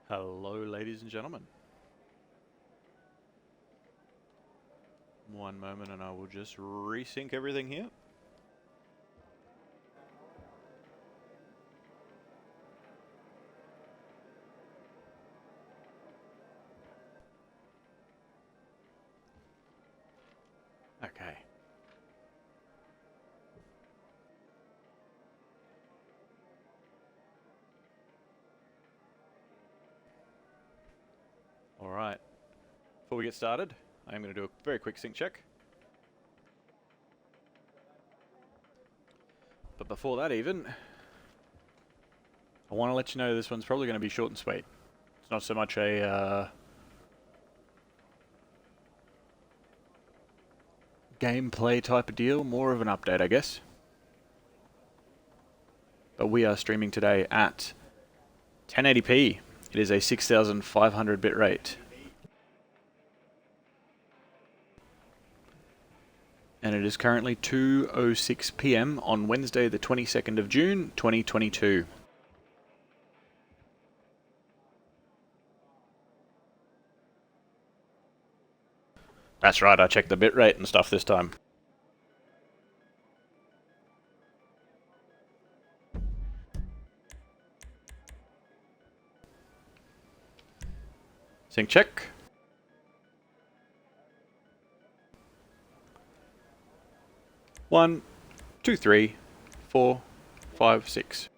Hello, ladies and gentlemen. One moment and I will just resync everything here. Okay. Alright. Before we get started, I'm going to do a very quick sync check. But before that even, I want to let you know this one's probably going to be short and sweet. It's not so much a gameplay type of deal, more of an update, I guess. But we are streaming today at 1080p. It is a 6500 bit rate. And it is currently 2:06 PM on Wednesday the 22nd of June 2022. That's right, I checked the bitrate and stuff this time. Sync check. One, two, three, 4, 5, 6.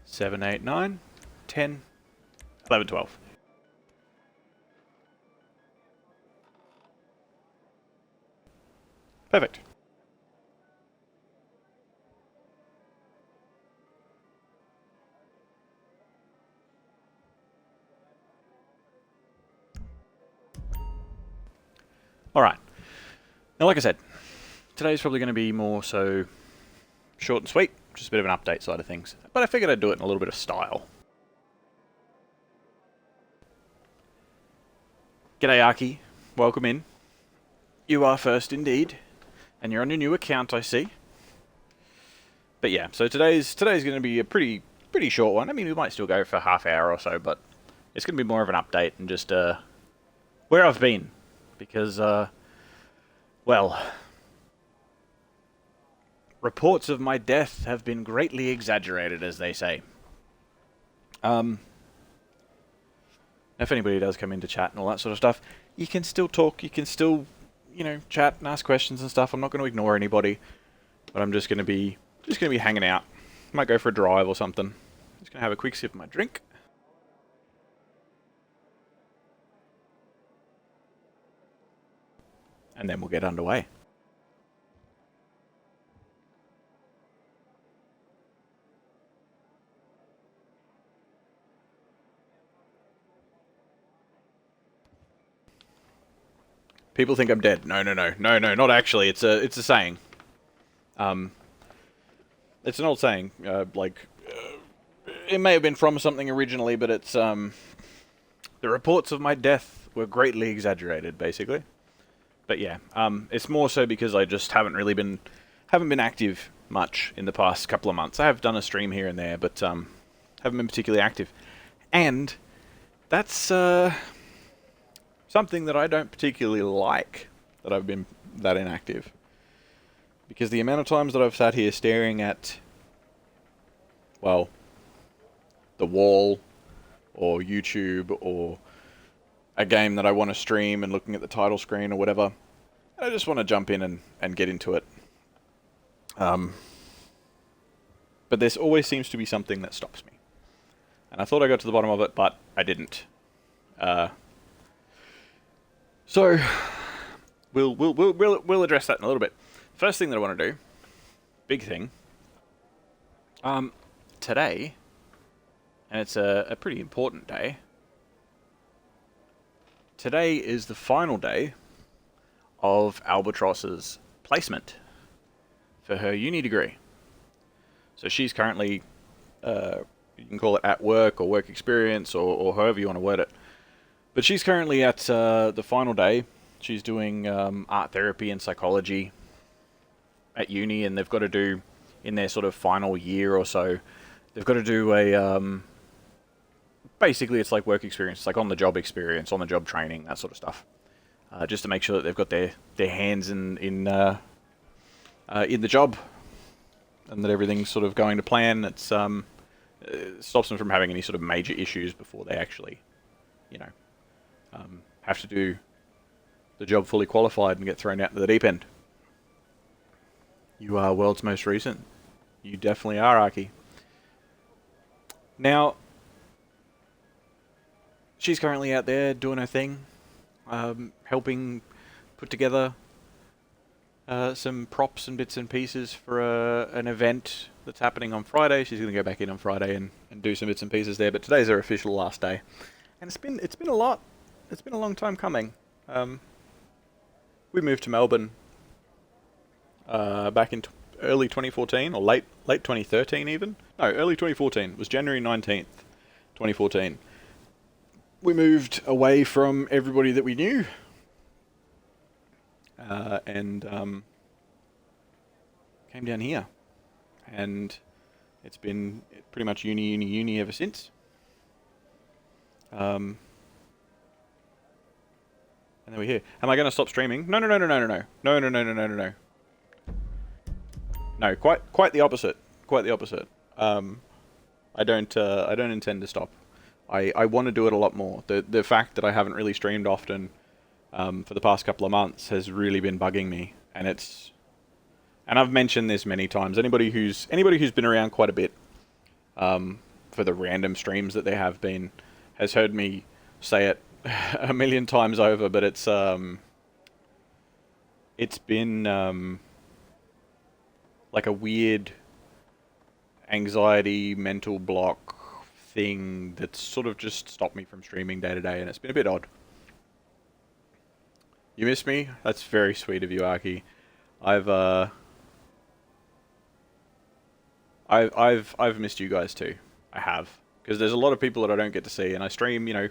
7, 8, 9, 10, 11, 12. Perfect. Alright. Now, like I said, today's probably going to be more so short and sweet, just a bit of an update side of things. But I figured I'd do it in a little bit of style. G'day, Arky. Welcome in. You are first indeed. And you're on your new account, I see. But yeah, so today's going to be a pretty short one. I mean, we might still go for a half hour or so, but it's going to be more of an update and just where I've been. Because, well, reports of my death have been greatly exaggerated, as they say. If anybody does come into chat and all that sort of stuff, you can still talk, you can still, chat and ask questions and stuff. I'm not going to ignore anybody, but I'm just going to be hanging out. Might go for a drive or something. Just going to have a quick sip of my drink. And then we'll get underway. People think I'm dead. No, not actually. It's a saying. It's an old saying. It may have been from something originally, but it's the reports of my death were greatly exaggerated, basically. But yeah, it's more so because I just haven't been active much in the past couple of months. I have done a stream here and there, but haven't been particularly active. And that's something that I don't particularly like, that I've been that inactive. Because the amount of times that I've sat here staring at, well, the wall, or YouTube, or a game that I want to stream and looking at the title screen or whatever, I just want to jump in and get into it. But there always seems to be something that stops me. And I thought I got to the bottom of it, but I didn't. So we'll address that in a little bit. First thing that I want to do, big thing, today, and it's a pretty important day. Today is the final day of Albatross's placement for her uni degree. So she's currently, you can call it at work or work experience or however you want to word it. But she's currently at the final day. She's doing art therapy and psychology at uni, and they've got to do in their sort of final year or so, they've got to do a basically it's like work experience, it's like on the job experience, on the job training, that sort of stuff, just to make sure that they've got their hands in the job, and that everything's sort of going to plan. It's stops them from having any sort of major issues before they actually, you know, have to do the job fully qualified and get thrown out into the deep end. You are world's most recent. You definitely are, Aki. Now, she's currently out there doing her thing, helping put together some props and bits and pieces for an event that's happening on Friday. She's going to go back in on Friday and do some bits and pieces there. But today's her official last day, and it's been a lot. It's been a long time coming. We moved to Melbourne back in early 2014 or late 2013 even. No, early 2014. It was January 19th, 2014. We moved away from everybody that we knew, and came down here, and it's been pretty much uni ever since. And then we're here. Am I going to stop streaming? No. No, quite the opposite. Quite the opposite. I don't intend to stop. I want to do it a lot more. The fact that I haven't really streamed often for the past couple of months has really been bugging me, and I've mentioned this many times. Anybody who's been around quite a bit for the random streams that there have been has heard me say it a million times over, but it's been like a weird anxiety mental block thing that's sort of just stopped me from streaming day to day, and it's been a bit odd. You miss me? That's very sweet of you, Aki. I've missed you guys too. I have, because there's a lot of people that I don't get to see, and I stream, you know.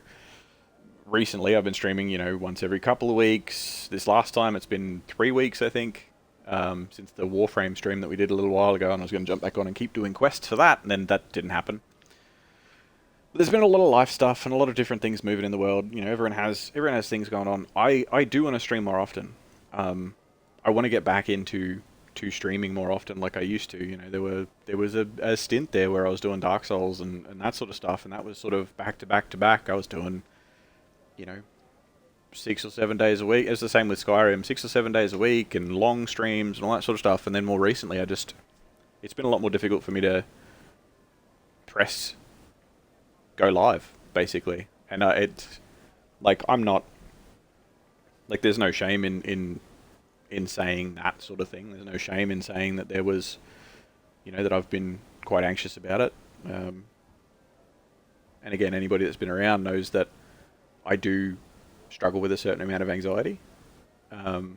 Recently, I've been streaming, you know, once every couple of weeks. This last time, it's been 3 weeks, I think, since the Warframe stream that we did a little while ago, and I was going to jump back on and keep doing quests for that, and then that didn't happen. But there's been a lot of life stuff and a lot of different things moving in the world. You know, everyone has things going on. I do want to stream more often. I want to get back into streaming more often like I used to. You know, there was a stint there where I was doing Dark Souls and that sort of stuff, and that was sort of back to back to back. I was doing, you know, 6 or 7 days a week. It's the same with Skyrim, 6 or 7 days a week and long streams and all that sort of stuff. And then more recently, it's been a lot more difficult for me to press go live, basically. And it's like, I'm not, like, there's no shame in saying that sort of thing. There's no shame in saying that there was, you know, that I've been quite anxious about it. And again, anybody that's been around knows that I do struggle with a certain amount of anxiety, and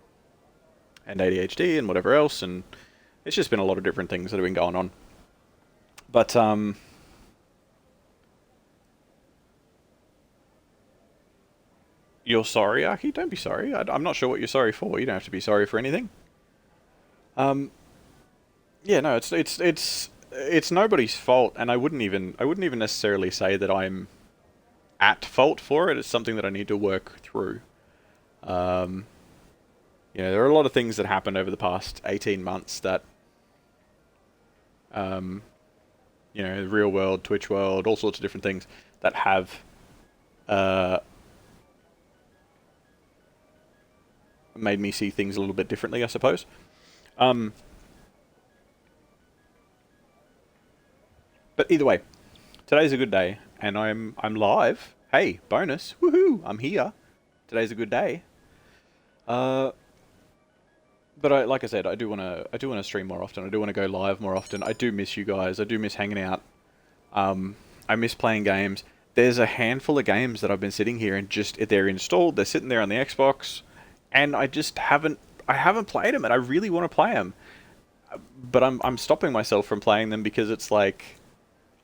ADHD and whatever else, and it's just been a lot of different things that have been going on. But you're sorry, Aki? Don't be sorry. I'm not sure what you're sorry for. You don't have to be sorry for anything. Yeah, no, it's nobody's fault, and I wouldn't even necessarily say that I'm at fault for it. It's something that I need to work through. You know, there are a lot of things that happened over the past 18 months that, you know, the real world, Twitch world, all sorts of different things that have made me see things a little bit differently, I suppose. But either way, today's a good day, and I'm live. Hey, bonus! Woohoo! I'm here. Today's a good day. But like I said, I do want to stream more often. I do want to go live more often. I do miss you guys. I do miss hanging out. I miss playing games. There's a handful of games that I've been sitting here and just they're installed. They're sitting there on the Xbox, and I just haven't played them, and I really want to play them. But I'm stopping myself from playing them because it's like,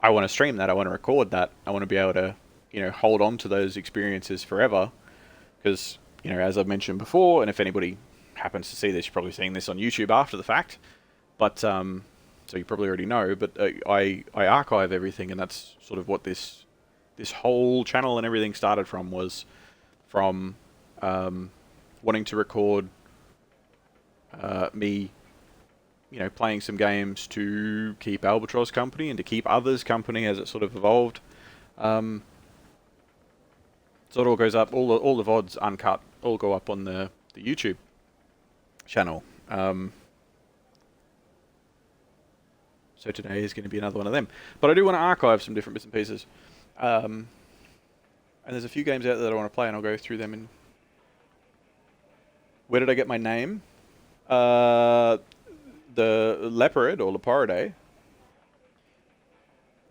I want to stream that. I want to record that. I want to be able to, you know, hold on to those experiences forever. Because, you know, as I've mentioned before, and if anybody happens to see this, you're probably seeing this on YouTube after the fact. But, so you probably already know, but I archive everything, and that's sort of what this whole channel and everything started from, was from wanting to record me, playing some games to keep Albatross company and to keep others company as it sort of evolved. So it all goes up, all the VODs uncut, all go up on the YouTube channel. So today is going to be another one of them. But I do want to archive some different bits and pieces. And there's a few games out there that I want to play, and I'll go through them. Where did I get my name? The Leopard, or Leporidae.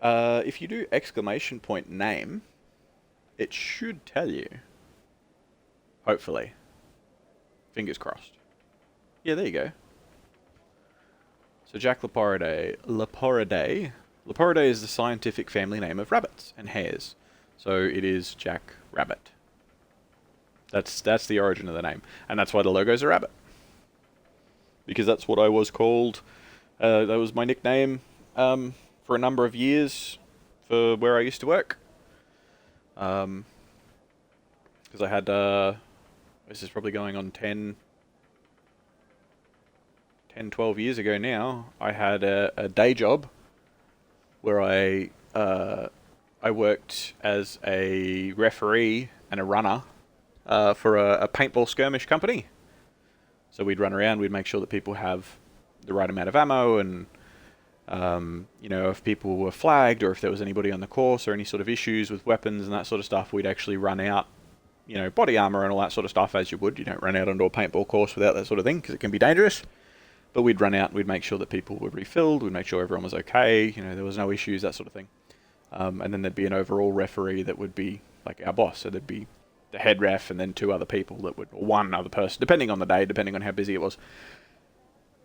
If you do !name, it should tell you. Hopefully. Fingers crossed. Yeah, there you go. So Jack Leporidae. Leporidae is the scientific family name of rabbits and hares. So it is Jack Rabbit. That's the origin of the name. And that's why the logo's a rabbit. Because that's what I was called. That was my nickname for a number of years for where I used to work. Because I had, this is probably going on 10, 12 years ago now, I had a day job where I worked as a referee and a runner for a paintball skirmish company. So we'd run around, we'd make sure that people have the right amount of ammo, and if people were flagged, or if there was anybody on the course or any sort of issues with weapons and that sort of stuff, we'd actually run out, body armor and all that sort of stuff, as you would. You don't run out onto a paintball course without that sort of thing, because it can be dangerous. But we'd run out and we'd make sure that people were refilled, we'd make sure everyone was okay, there was no issues, that sort of thing. And then there'd be an overall referee that would be like our boss. So there'd be the head ref and then two other people or one other person, depending on the day, depending on how busy it was.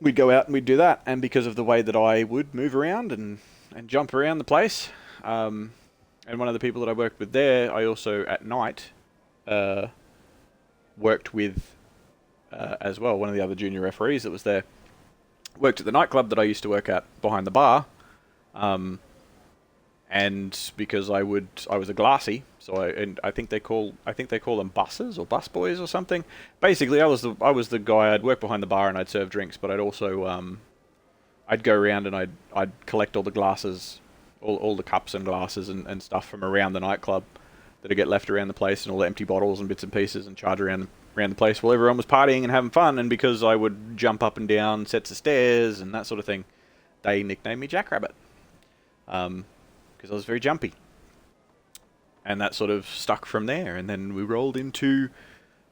We'd go out and we'd do that. And because of the way that I would move around and jump around the place, and one of the people that I worked with there, I also at night worked with as well, one of the other junior referees that was there. Worked at the nightclub that I used to work at behind the bar, and because I was a glassy, so I think they call them buses or bus boys or something. Basically, I was the guy. I'd work behind the bar and I'd serve drinks, but I'd also I'd go around and I'd collect all the glasses, all the cups and glasses and stuff from around the nightclub that'd get left around the place, and all the empty bottles and bits and pieces, and charge around the place while everyone was partying and having fun. And because I would jump up and down sets of stairs and that sort of thing, they nicknamed me Jackrabbit, because I was very jumpy. And that sort of stuck from there. And then we rolled into,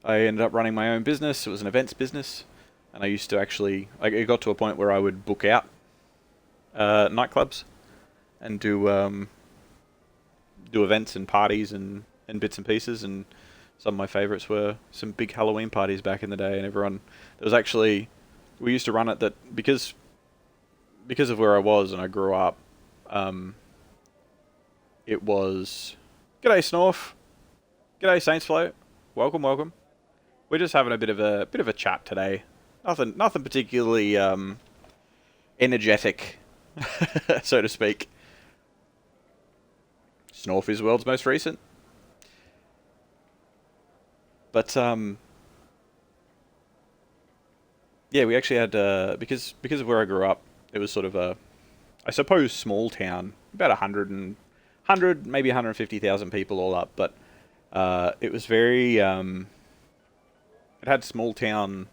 I ended up running my own business. It was an events business, and I used to actually, it got to a point where I would book out nightclubs and do events and parties and bits and pieces. And some of my favourites were some big Halloween parties back in the day, and everyone, there was actually, we used to run it that, because of where I was and I grew up, it was, g'day Snorf, g'day Saints Float, welcome. We're just having a bit of a chat today. Nothing particularly energetic, so to speak. Snorf is the world's most recent. But yeah, we actually had because of where I grew up, it was sort of a, I suppose, small town, about 100 maybe 150,000 people all up, but it was very it had small town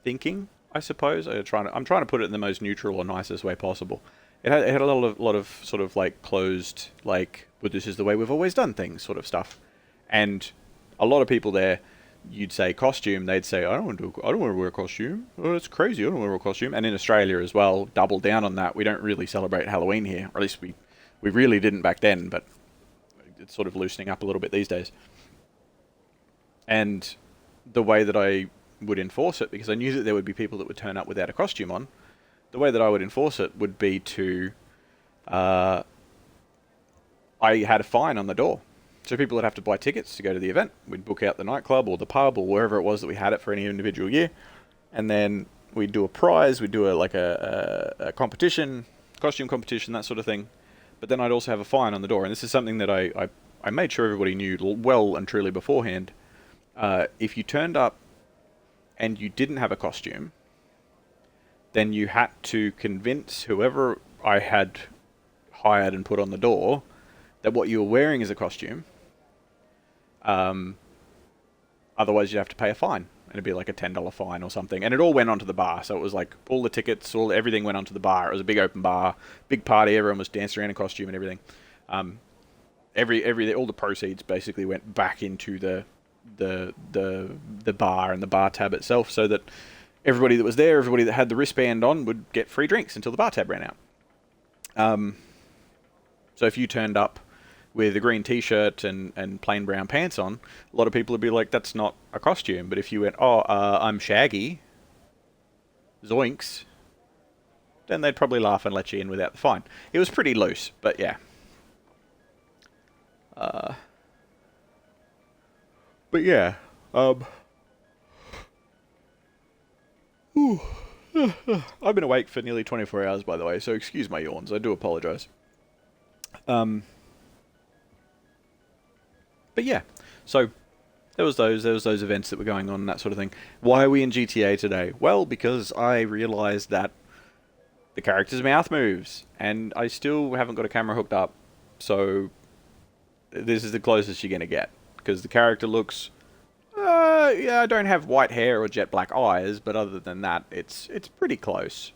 thinking, I suppose. I'm trying to put it in the most neutral or nicest way possible. It had a lot of sort of like closed, like, but this is the way we've always done things sort of stuff. And a lot of people there, you'd say costume, they'd say, I don't want to wear a costume. Oh, that's crazy. I don't want to wear a costume. And in Australia as well, double down on that. We don't really celebrate Halloween here, or at least we really didn't back then, but it's sort of loosening up a little bit these days. And the way that I would enforce it, because I knew that there would be people that would turn up without a costume on, the way that I would enforce it would be to, I had a fine on the door. So people would have to buy tickets to go to the event. We'd book out the nightclub or the pub or wherever it was that we had it for any individual year. And then we'd do a prize, we'd do a competition, costume competition, that sort of thing. But then I'd also have a fine on the door. And this is something that I made sure everybody knew well and truly beforehand. If you turned up and you didn't have a costume, then you had to convince whoever I had hired and put on the door that what you were wearing is a costume. Otherwise, you'd have to pay a fine. And it'd be like a $10 fine or something. And it all went onto the bar. So it was like all the tickets, everything went onto the bar. It was a big open bar, big party. Everyone was dancing around in costume and everything. All the proceeds basically went back into the bar and the bar tab itself, so that everybody that was there, everybody that had the wristband on, would get free drinks until the bar tab ran out. So if you turned up with a green t-shirt and plain brown pants on, a lot of people would be like, that's not a costume. But if you went, I'm Shaggy, zoinks, then they'd probably laugh and let you in without the fine. It was pretty loose, but yeah. But yeah, I've been awake for nearly 24 hours, by the way, so excuse my yawns. I do apologise. But yeah, so there was those events that were going on and that sort of thing. Why are we in GTA today? Well, because I realised that the character's mouth moves, and I still haven't got a camera hooked up, so this is the closest you're going to get. Because the character looks... yeah, I don't have white hair or jet black eyes, but other than that, it's pretty close.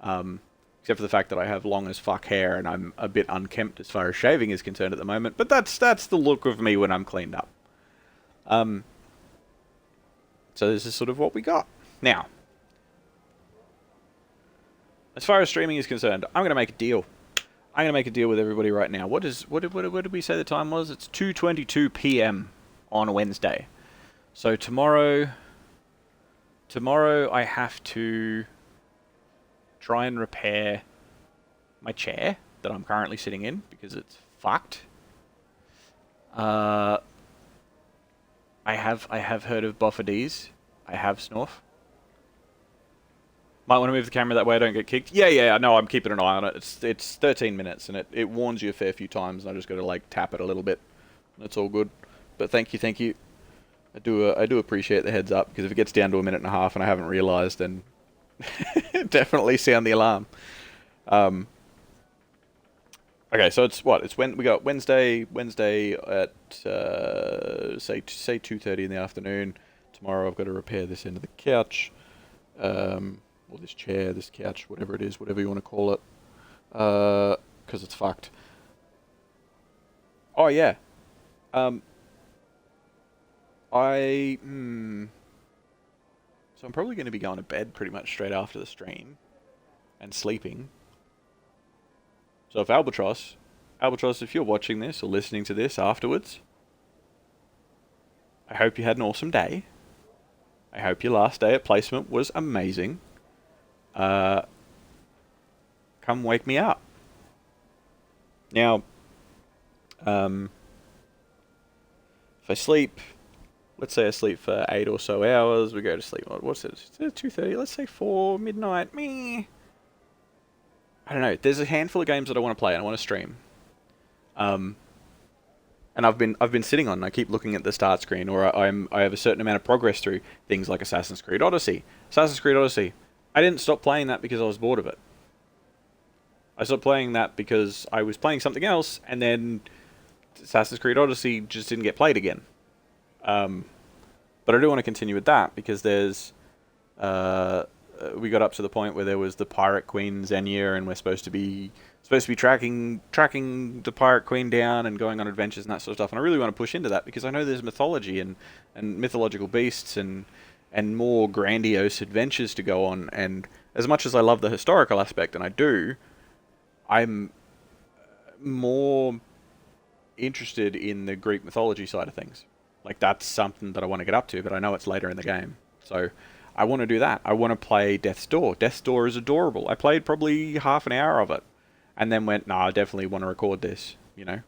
Except for the fact that I have long as fuck hair and I'm a bit unkempt as far as shaving is concerned at the moment. But that's the look of me when I'm cleaned up. So this is sort of what we got. Now, as far as streaming is concerned, I'm going to make a deal. I'm going to make a deal with everybody right now. What did we say the time was? It's 2:22 p.m. on Wednesday. So tomorrow I have to try and repair my chair that I'm currently sitting in because it's fucked. I have heard of Boffadis. I have Snorf. Might want to move the camera that way I don't get kicked. Yeah, no, I'm keeping an eye on it. It's 13 minutes and it warns you a fair few times, and I just got to like tap it a little bit. That's all good. But thank you. I do appreciate the heads up, because if it gets down to a minute and a half and I haven't realised, then definitely sound the alarm. Okay, so it's what? It's when we got Wednesday at say 2:30 in the afternoon. Tomorrow I've got to repair this end of the couch, or this chair, this couch, whatever it is, whatever you want to call it, because it's fucked. Oh yeah. So I'm probably going to be going to bed pretty much straight after the stream and sleeping. So if Albatross, if you're watching this or listening to this afterwards, I hope you had an awesome day. I hope your last day at placement was amazing. Come wake me up. Now, if I sleep... Let's say I sleep for 8 or so hours. We go to sleep. What's it? It's 2:30. Let's say 4 midnight. I don't know. There's a handful of games that I want to play and I want to stream. And I've been sitting on. I keep looking at the start screen, or I have a certain amount of progress through things like Assassin's Creed Odyssey. I didn't stop playing that because I was bored of it. I stopped playing that because I was playing something else, and then Assassin's Creed Odyssey just didn't get played again. But I do want to continue with that because there's we got up to the point where there was the Pirate Queen Xenia, and we're supposed to be tracking the Pirate Queen down and going on adventures and that sort of stuff. And I really want to push into that because I know there's mythology and mythological beasts and more grandiose adventures to go on. And as much as I love the historical aspect, and I do, I'm more interested in the Greek mythology side of things. Like, that's something that I want to get up to, but I know it's later in the game. So I want to do that. I want to play Death's Door. Death's Door is adorable. I played probably half an hour of it, and then went, nah, I definitely want to record this, you know?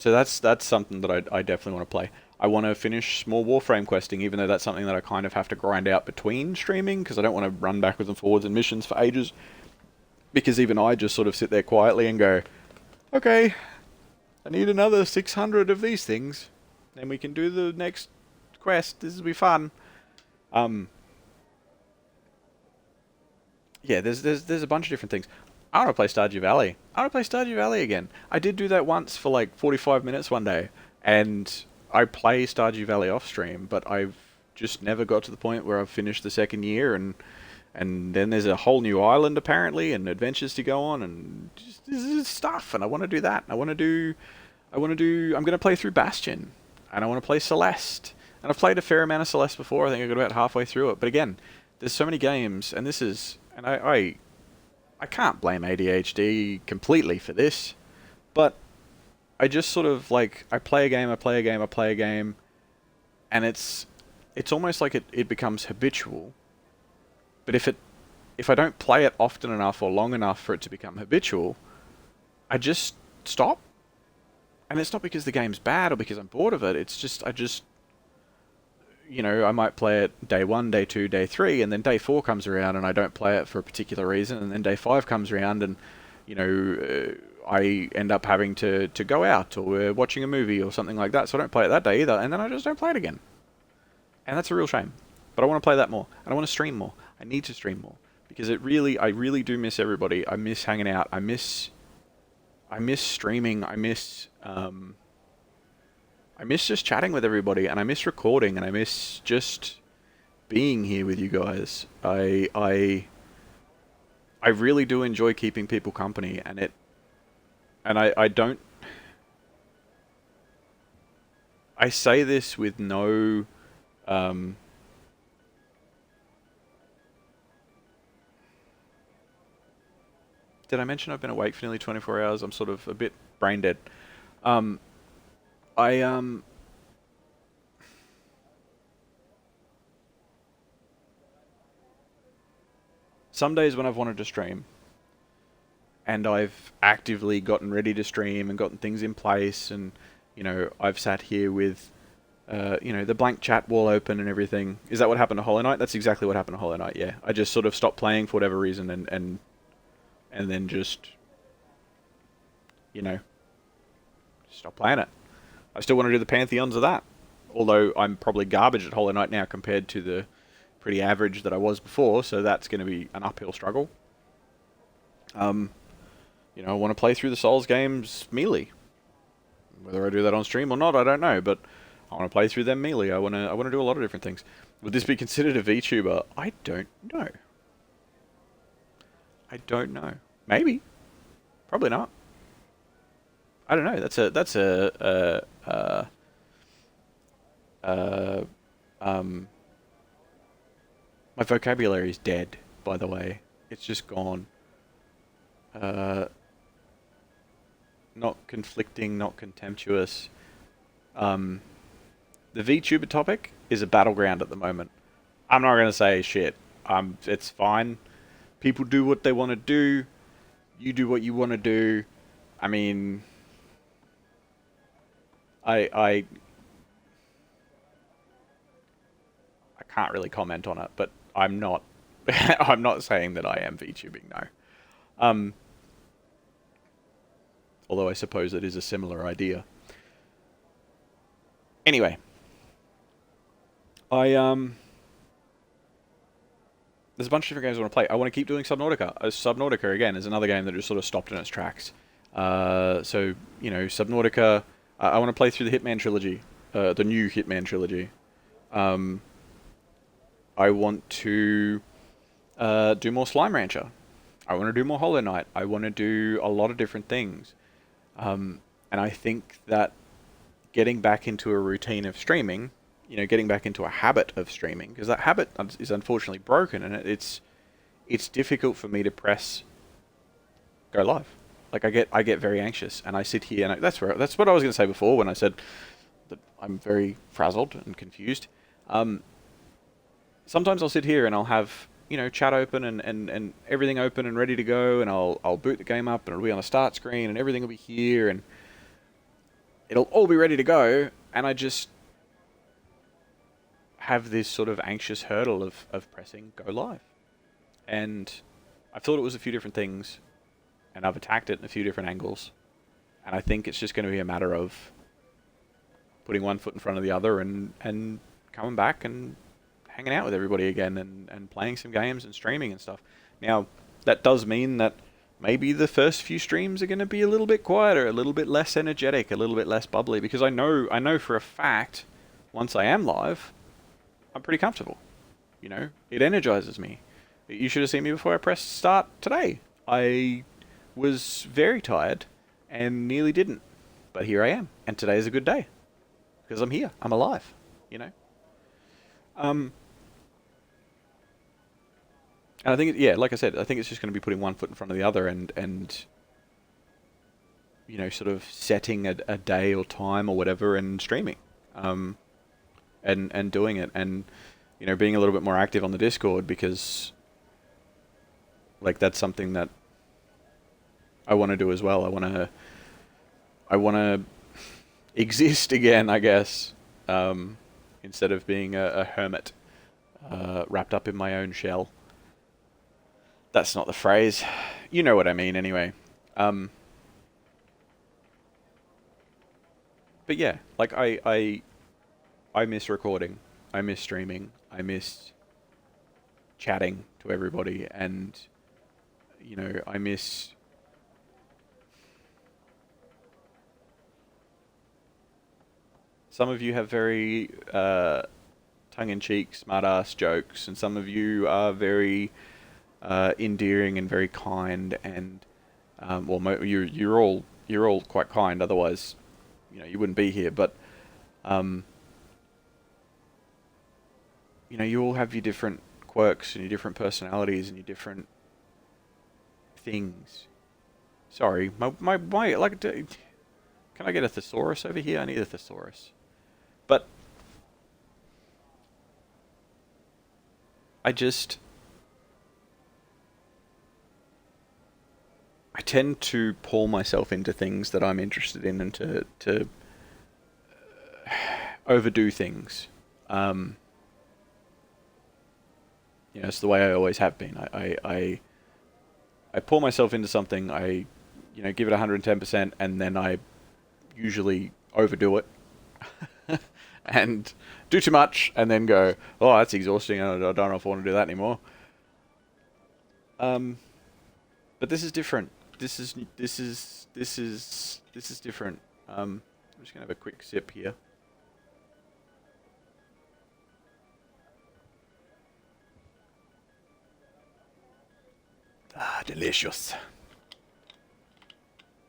So that's something that I definitely want to play. I want to finish small Warframe questing, even though that's something that I kind of have to grind out between streaming, because I don't want to run backwards and forwards in missions for ages. Because even I just sort of sit there quietly and go, okay, I need another 600 of these things, and we can do the next quest. This will be fun. Yeah, there's a bunch of different things. I want to play Stardew Valley. I want to play Stardew Valley again. I did do that once for like 45 minutes one day, and I play Stardew Valley off stream, but I've just never got to the point where I've finished the second year, and then there's a whole new island apparently, and adventures to go on, and just this is stuff, and I want to do that. I'm going to play through Bastion, and I want to play Celeste, and I've played a fair amount of Celeste before. I think I got about halfway through it, but again, there's so many games, and I can't blame ADHD completely for this, but I just sort of like I play a game, and it's almost like it becomes habitual. But if I don't play it often enough or long enough for it to become habitual, I just stop. And it's not because the game's bad or because I'm bored of it. It's just I might play it day 1, day 2, day 3, and then day 4 comes around and I don't play it for a particular reason, and then day 5 comes around and, I end up having to go out or we're watching a movie or something like that, so I don't play it that day either, and then I just don't play it again. And that's a real shame. But I want to play that more, and I want to stream more. I need to stream more, because I really do miss everybody. I miss hanging out. I miss streaming. I miss just chatting with everybody, and I miss recording, and I miss just being here with you guys. I really do enjoy keeping people company, and I don't. I say this with no. Did I mention I've been awake for nearly 24 hours? I'm sort of a bit brain dead. Um, I some days when I've wanted to stream and I've actively gotten ready to stream and gotten things in place, and I've sat here with the blank chat wall open and everything. Is that what happened to Hollow Knight? That's exactly what happened to Hollow Knight. Yeah, I just sort of stopped playing for whatever reason, and then just stop playing it. I still want to do the pantheons of that, although I'm probably garbage at Hollow Knight now compared to the pretty average that I was before, so that's going to be an uphill struggle. I want to play through the Souls games melee. Whether I do that on stream or not, I don't know, but I want to play through them melee. I want to do a lot of different things. Would this be considered a VTuber? I don't know. I don't know. Maybe. Probably not. I don't know. My vocabulary is dead, by the way. It's just gone. Not conflicting, not contemptuous. The VTuber topic is a battleground at the moment. I'm not going to say shit. It's fine. People do what they want to do. You do what you want to do. I mean, I can't really comment on it, but I'm not I'm not saying that I am VTubing, no. Although I suppose it is a similar idea. Anyway, there's a bunch of different games I want to play. I want to keep doing Subnautica. Subnautica, again, is another game that just sort of stopped in its tracks. Subnautica. I want to play through the Hitman trilogy, the new Hitman trilogy. I want to do more Slime Rancher. I want to do more Hollow Knight. I want to do a lot of different things. And I think that getting back into a routine of streaming, getting back into a habit of streaming, because that habit is unfortunately broken, and it's difficult for me to press go live. Like I get very anxious, and I sit here, and that's what I was going to say before when I said that I'm very frazzled and confused. Sometimes I'll sit here and I'll have chat open and everything open and ready to go, and I'll boot the game up and it'll be on a start screen and everything will be here, and it'll all be ready to go, and I just have this sort of anxious hurdle of pressing go live. And I thought it was a few different things, and I've attacked it in a few different angles. And I think it's just going to be a matter of putting one foot in front of the other and coming back and hanging out with everybody again and playing some games and streaming and stuff. Now, that does mean that maybe the first few streams are going to be a little bit quieter, a little bit less energetic, a little bit less bubbly, because I know for a fact, once I am live, I'm pretty comfortable. You know, it energizes me. You should have seen me before I pressed start today. I was very tired and nearly didn't. But here I am, and today is a good day. Because I'm here. I'm alive. You know? And I think, yeah, like I said, I think it's just going to be putting one foot in front of the other and you know, sort of setting a day or time or whatever and streaming. And doing it. And, you know, being a little bit more active on the Discord because, like, that's something that I want to do as well. I want to exist again, I guess, instead of being a hermit wrapped up in my own shell. That's not the phrase. You know what I mean, anyway. But yeah, like I miss recording. I miss streaming. I miss chatting to everybody, and you know, I miss some of you have very tongue-in-cheek, smart-ass jokes, and some of you are very endearing and very kind, and well, you're all quite kind. Otherwise, you know, you wouldn't be here. But you know, you all have your different quirks and your different personalities and your different things. Sorry, my like, can I get a thesaurus over here? I need a thesaurus. But I tend to pull myself into things that I'm interested in and to overdo things. You know, it's the way I always have been. I pull myself into something, I, you know, give it 110%, and then I usually overdo it. And do too much, and then go, oh, that's exhausting, I don't know if I want to do that anymore. But this is different. This is different. I'm just gonna have a quick sip here. Ah, delicious.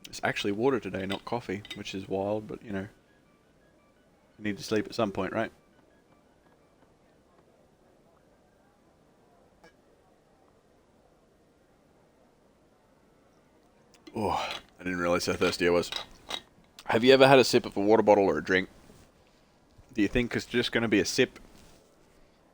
It's actually water today, not coffee, which is wild, but you know, I need to sleep at some point, right? Oh, I didn't realize how thirsty I was. Have you ever had a sip of a water bottle or a drink? Do you think it's just going to be a sip?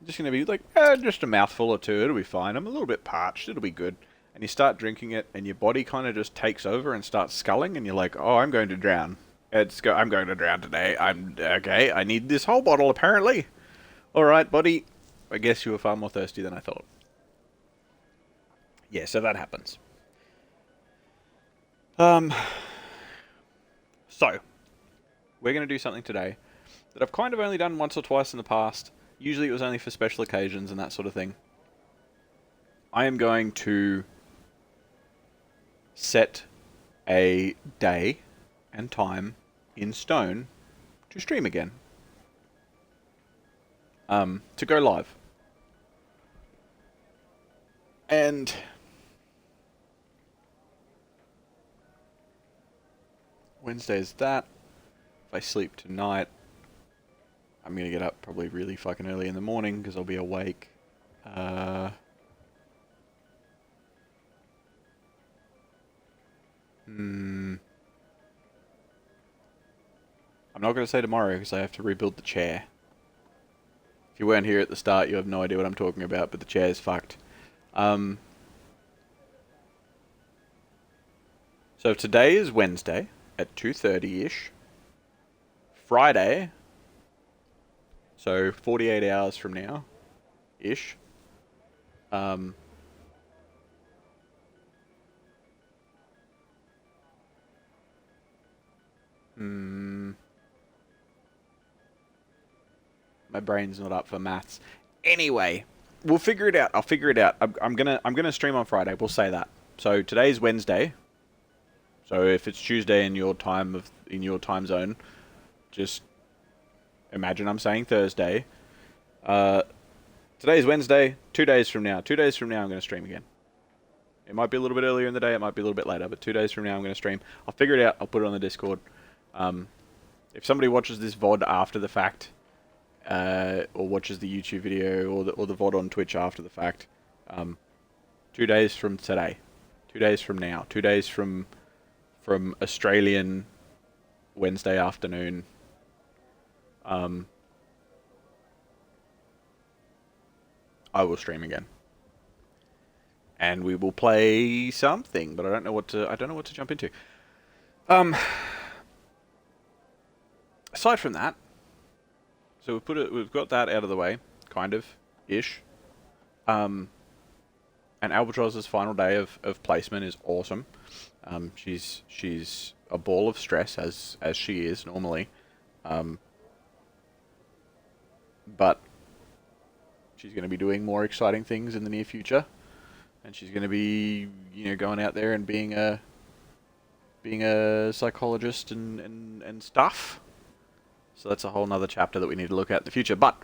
Just going to be like, just a mouthful or two, it'll be fine. I'm a little bit parched, it'll be good. And you start drinking it, and your body kind of just takes over and starts sculling, and you're like, oh, I'm going to drown. I'm going to drown today. Okay, I need this whole bottle, apparently. Alright, buddy. I guess you were far more thirsty than I thought. Yeah, so that happens. So, we're going to do something today that I've kind of only done once or twice in the past. Usually it was only for special occasions and that sort of thing. I am going to set a day and time in stone to stream again. To go live. And Wednesday is that. If I sleep tonight, I'm going to get up probably really fucking early in the morning because I'll be awake. I'm not going to say tomorrow because I have to rebuild the chair. If you weren't here at the start, you have no idea what I'm talking about, but the chair is fucked. So today is Wednesday at 2:30-ish. Friday, so 48 hours from now, ish. Um, hmm, my brain's not up for maths. Anyway, we'll figure it out. I'll figure it out. I'm gonna stream on Friday. We'll say that. So today's Wednesday. So if it's Tuesday in your time zone, just imagine I'm saying Thursday. Uh, Today's Wednesday. 2 days from now. 2 days from now, I'm gonna stream again. It might be a little bit earlier in the day. It might be a little bit later. But 2 days from now, I'm gonna stream. I'll figure it out. I'll put it on the Discord. If somebody watches this VOD after the fact, or watches the YouTube video or the VOD on Twitch after the fact, 2 days from today, 2 days from now, 2 days from Australian Wednesday afternoon, I will stream again, and we will play something, but I don't know what to jump into. Aside from that, so we've got that out of the way, kind of, ish. And Albatross's final day of placement is awesome. She's a ball of stress as she is normally, but she's going to be doing more exciting things in the near future, and she's going to be going out there and being a psychologist and stuff. So that's a whole nother chapter that we need to look at in the future. But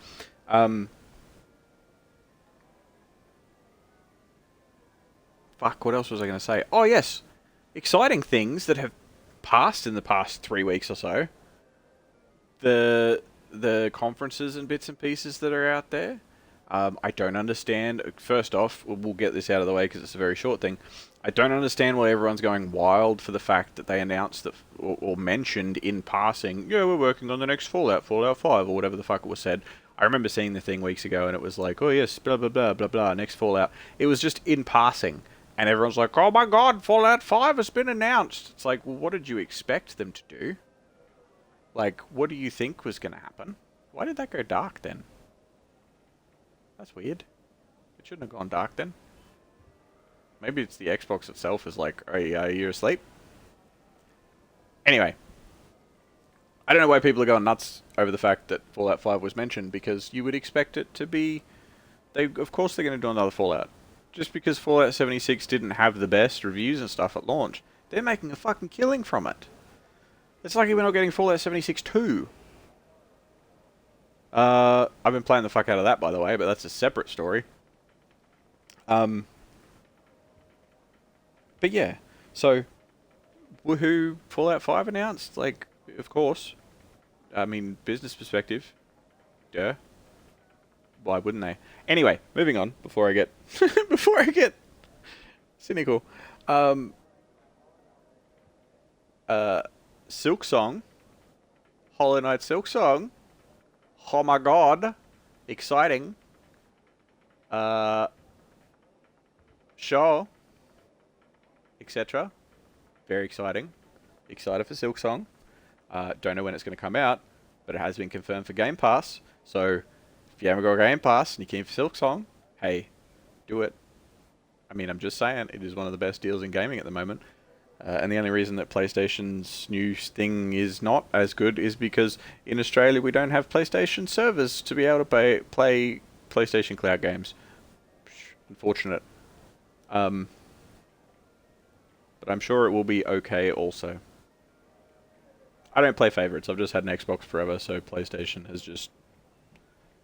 fuck, what else was I going to say? Oh yes, exciting things that have passed in the past 3 weeks or so. The conferences and bits and pieces that are out there. I don't understand. First off, we'll get this out of the way because it's a very short thing. I don't understand why everyone's going wild for the fact that they announced that or mentioned in passing, yeah, we're working on the next Fallout 5, or whatever the fuck it was said. I remember seeing the thing weeks ago and it was like, oh yes, blah blah blah blah blah, next Fallout. It was just in passing, and everyone's like, oh my god, Fallout 5 has been announced. It's like, well, what did you expect them to do? Like, what do you think was going to happen? Why did that go dark then? That's weird. It shouldn't have gone dark then. Maybe it's the Xbox itself is like, are you asleep? Anyway. I don't know why people are going nuts over the fact that Fallout 5 was mentioned, because you would expect it to be... Of course they're going to do another Fallout. Just because Fallout 76 didn't have the best reviews and stuff at launch. They're making a fucking killing from it. It's like we're not getting Fallout 76 2. I've been playing the fuck out of that, by the way, but that's a separate story. But yeah, so woohoo, Fallout 5 announced, like, of course. I mean, business perspective, duh. Why wouldn't they? Anyway, moving on before I get before I get cynical. Silk Song, Hollow Knight Silk Song. Oh my god, exciting. Show, etc. Very exciting. Excited for Silk Song. Don't know when it's going to come out, but it has been confirmed for Game Pass. So if you haven't got Game Pass and you're keen for Silk Song, hey, do it. I mean, I'm just saying, it is one of the best deals in gaming at the moment. And the only reason that PlayStation's new thing is not as good is because in Australia we don't have PlayStation servers to be able to play PlayStation Cloud games. Unfortunate. But I'm sure it will be okay also. I don't play favorites. I've just had an Xbox forever, so PlayStation has just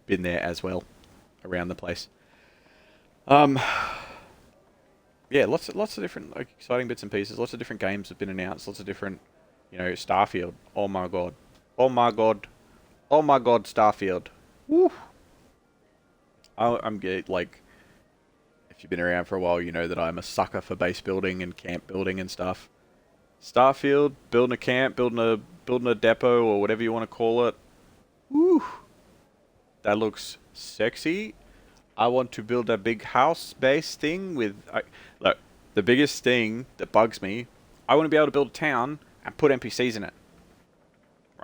been there as well, around the place. Yeah, lots of different exciting bits and pieces. Lots of different games have been announced. Lots of different, Starfield. Oh my god, oh my god, oh my god, Starfield. Woo! I'm good. Like, if you've been around for a while, you know that I'm a sucker for base building and camp building and stuff. Starfield, building a camp, building a depot, or whatever you want to call it. Woo! That looks sexy. I want to build a big house base thing with... look, the biggest thing that bugs me, I want to be able to build a town and put NPCs in it.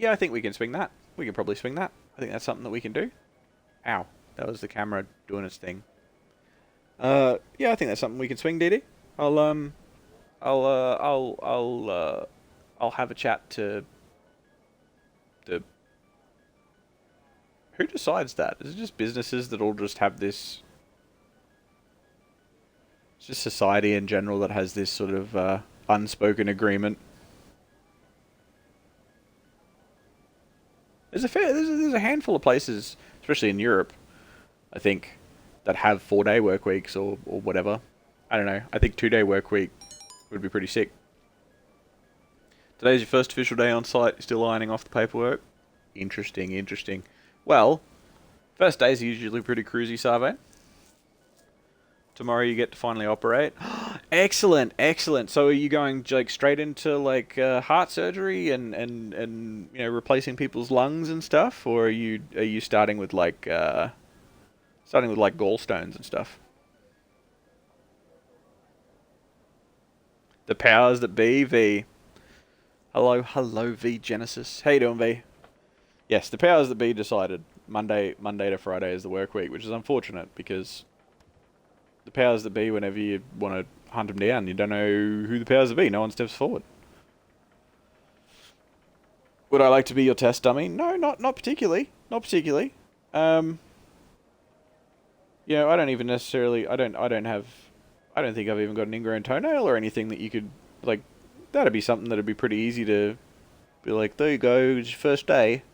Yeah, I think we can swing that. We can probably swing that. I think that's something that we can do. Ow. That was the camera doing its thing. Yeah, I think that's something we can swing, DD. I'll, I'll, uh, I'll, I'll, uh, I'll have a chat to the... Who decides that? Is it just businesses that all just have this... It's just society in general that has this sort of, unspoken agreement. There's a handful of places, especially in Europe, I think, that have 4-day work weeks or whatever. I don't know. I think 2-day work week would be pretty sick. Today's your first official day on site. You're still ironing off the paperwork. Interesting, interesting. Well, first days are usually pretty cruisy, Sarve. Tomorrow you get to finally operate. Excellent, excellent. So are you going like straight into like heart surgery and you know replacing people's lungs and stuff, or are you starting with like gallstones and stuff? The powers that be, V. Hello, hello, V Genesis. How you doing, V? Yes, the powers that be decided Monday to Friday is the work week, which is unfortunate because the powers that be, whenever you want to hunt them down, you don't know who the powers that be. No one steps forward. Would I like to be your test dummy? No, not particularly. Not particularly. You know, I don't even necessarily. I don't have. I don't think I've even got an ingrown toenail or anything that you could like. That'd be something that'd be pretty easy to be like. There you go. It's your first day.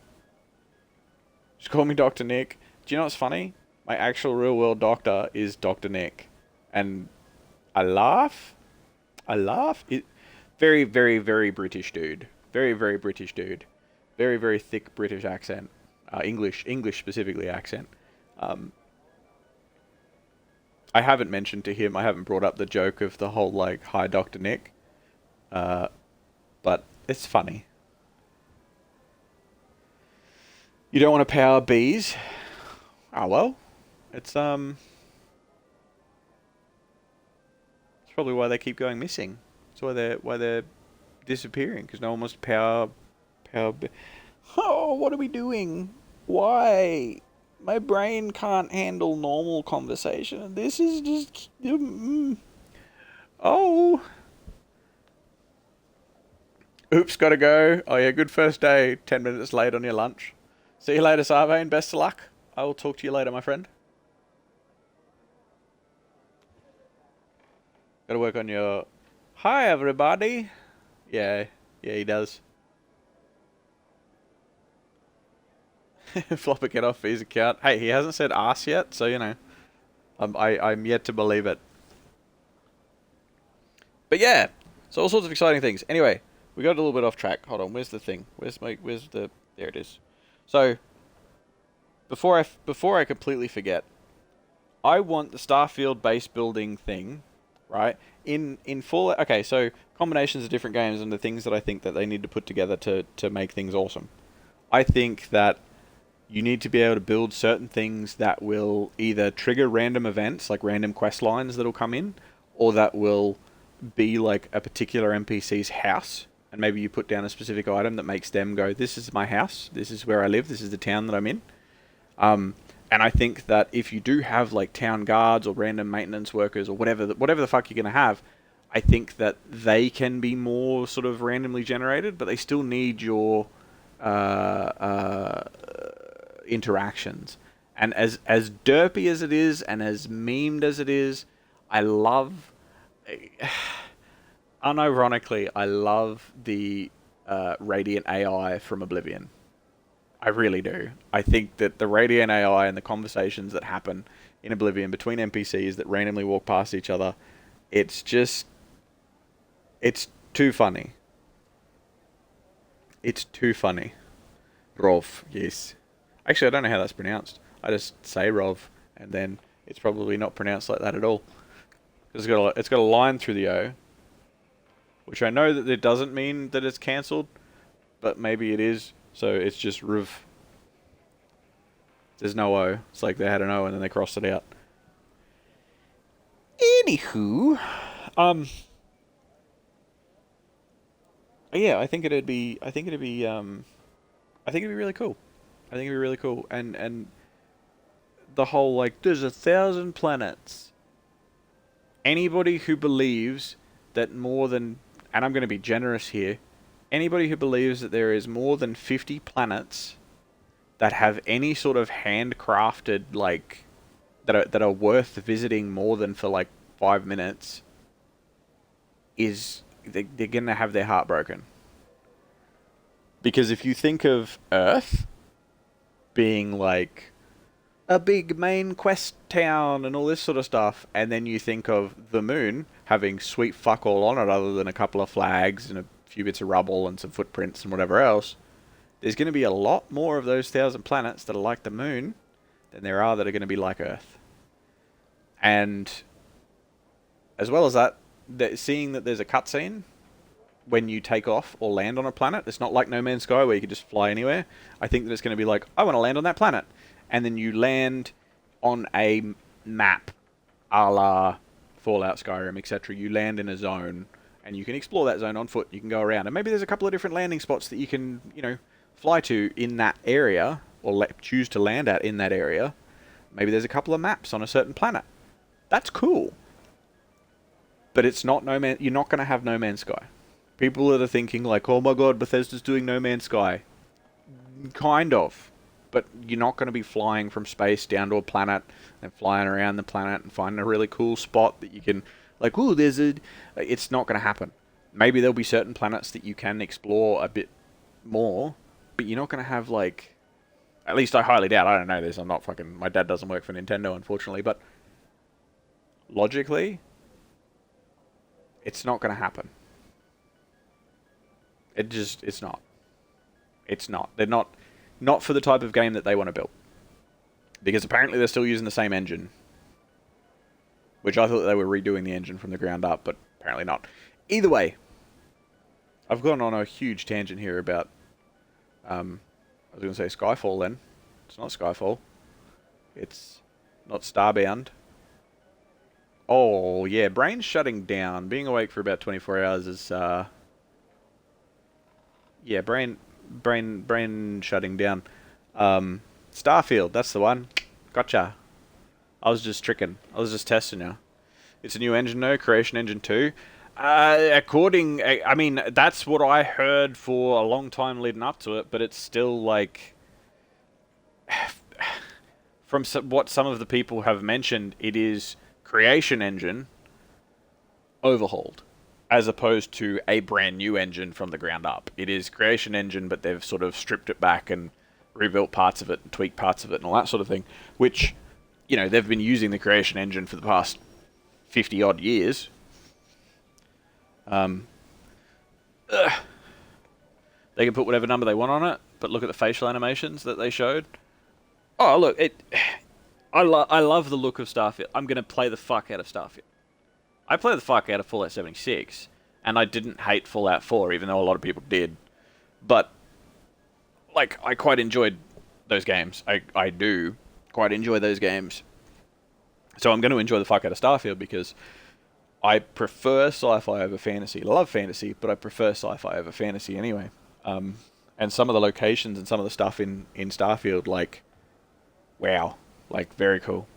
Just call me Dr. Nick. Do you know what's funny? My actual real world doctor is Dr. Nick. And I laugh. It, very, very, very British dude. Very, very British dude. Very, very thick British accent. English specifically accent. I haven't mentioned to him, I haven't brought up the joke of the whole, like, hi, Dr. Nick. But it's funny. You don't want to power bees? Oh, well. It's probably why they keep going missing. It's why they're disappearing, because no one wants to power. Oh, what are we doing? Why? My brain can't handle normal conversation. This is just. Oh. Oops, gotta go. Oh yeah, good first day. 10 minutes late on your lunch. See you later, Sarvain. Best of luck. I will talk to you later, my friend. Gotta work on your... Hi, everybody. Yeah, he does. Flop a get off his account. Hey, he hasn't said ass yet, so, you know. I'm yet to believe it. But yeah, so all sorts of exciting things. Anyway, we got a little bit off track. Hold on, where's the thing? Where's the... There it is. So, before I completely forget, I want the Starfield base building thing, right? In Fallout... Okay, so combinations of different games and the things that I think that they need to put together to make things awesome. I think that you need to be able to build certain things that will either trigger random events, like random quest lines that'll come in, or that will be like a particular NPC's house, and maybe you put down a specific item that makes them go, this is my house, this is where I live, this is the town that I'm in. And I think that if you do have like town guards or random maintenance workers or whatever the fuck you're going to have, I think that they can be more sort of randomly generated, but they still need your interactions. And as derpy as it is and as memed as it is, I love... unironically, I love the Radiant AI from Oblivion. I really do. I think that the Radiant AI and the conversations that happen in Oblivion between NPCs that randomly walk past each other, it's too funny. It's too funny. Rov, yes. Actually, I don't know how that's pronounced. I just say Rov, and then it's probably not pronounced like that at all. It's got a line through the O, which I know that it doesn't mean that it's cancelled, but maybe it is. So it's just Ruv. There's no O. It's like they had an O and then they crossed it out. Anywho, yeah, I think it'd be I think it'd be really cool. I think it'd be really cool. And the whole, like, there's 1,000 planets. Anybody who believes that more than, and I'm going to be generous here, anybody who believes that there is more than 50 planets that have any sort of handcrafted, like, that are worth visiting more than for like 5 minutes, they're gonna have their heart broken. Because if you think of Earth being like a big main quest town and all this sort of stuff, and then you think of the moon having sweet fuck all on it other than a couple of flags and a few bits of rubble and some footprints and whatever else, there's going to be a lot more of those 1,000 planets that are like the moon than there are that are going to be like Earth. And as well as that, seeing that there's a cutscene when you take off or land on a planet, it's not like No Man's Sky where you can just fly anywhere. I think that it's going to be like, I want to land on that planet. And then you land on a map, a la Fallout, Skyrim, etc. You land in a zone, and you can explore that zone on foot. You can go around, and maybe there's a couple of different landing spots that you can, fly to in that area, or choose to land at in that area. Maybe there's a couple of maps on a certain planet. That's cool. But it's not you're not going to have No Man's Sky. People that are thinking like, oh my god, Bethesda's doing No Man's Sky. Kind of. But you're not going to be flying from space down to a planet and flying around the planet and finding a really cool spot that you can, like, ooh, it's not going to happen. Maybe there'll be certain planets that you can explore a bit more, but you're not going to have, like, at least I highly doubt, I don't know this, my dad doesn't work for Nintendo, unfortunately, but logically, it's not going to happen. It's not. It's not. They're not for the type of game that they want to build. Because apparently they're still using the same engine. Which I thought they were redoing the engine from the ground up, but apparently not. Either way, I've gone on a huge tangent here about, I was going to say Skyfall then. It's not Skyfall. It's not Starbound. Oh, yeah, brain's shutting down. Being awake for about 24 hours is, yeah, brain shutting down. Starfield, that's the one. Gotcha. I was just tricking. I was just testing you. It's a new engine though, Creation Engine 2. I mean, that's what I heard for a long time leading up to it, but it's still like, from what some of the people have mentioned, it is Creation Engine overhauled, as opposed to a brand new engine from the ground up. It is Creation Engine, but they've sort of stripped it back and rebuilt parts of it and tweaked parts of it and all that sort of thing, which, they've been using the Creation Engine for the past 50 odd years. They can put whatever number they want on it, but look at the facial animations that they showed. Oh, look, I love the look of Starfield. I'm going to play the fuck out of Starfield. I played the fuck out of Fallout 76, and I didn't hate Fallout 4, even though a lot of people did. But, like, I quite enjoyed those games. I do quite enjoy those games. So I'm going to enjoy the fuck out of Starfield, because I prefer sci-fi over fantasy. I love fantasy, but I prefer sci-fi over fantasy anyway. And some of the locations and some of the stuff in Starfield, like, wow. Like, very cool.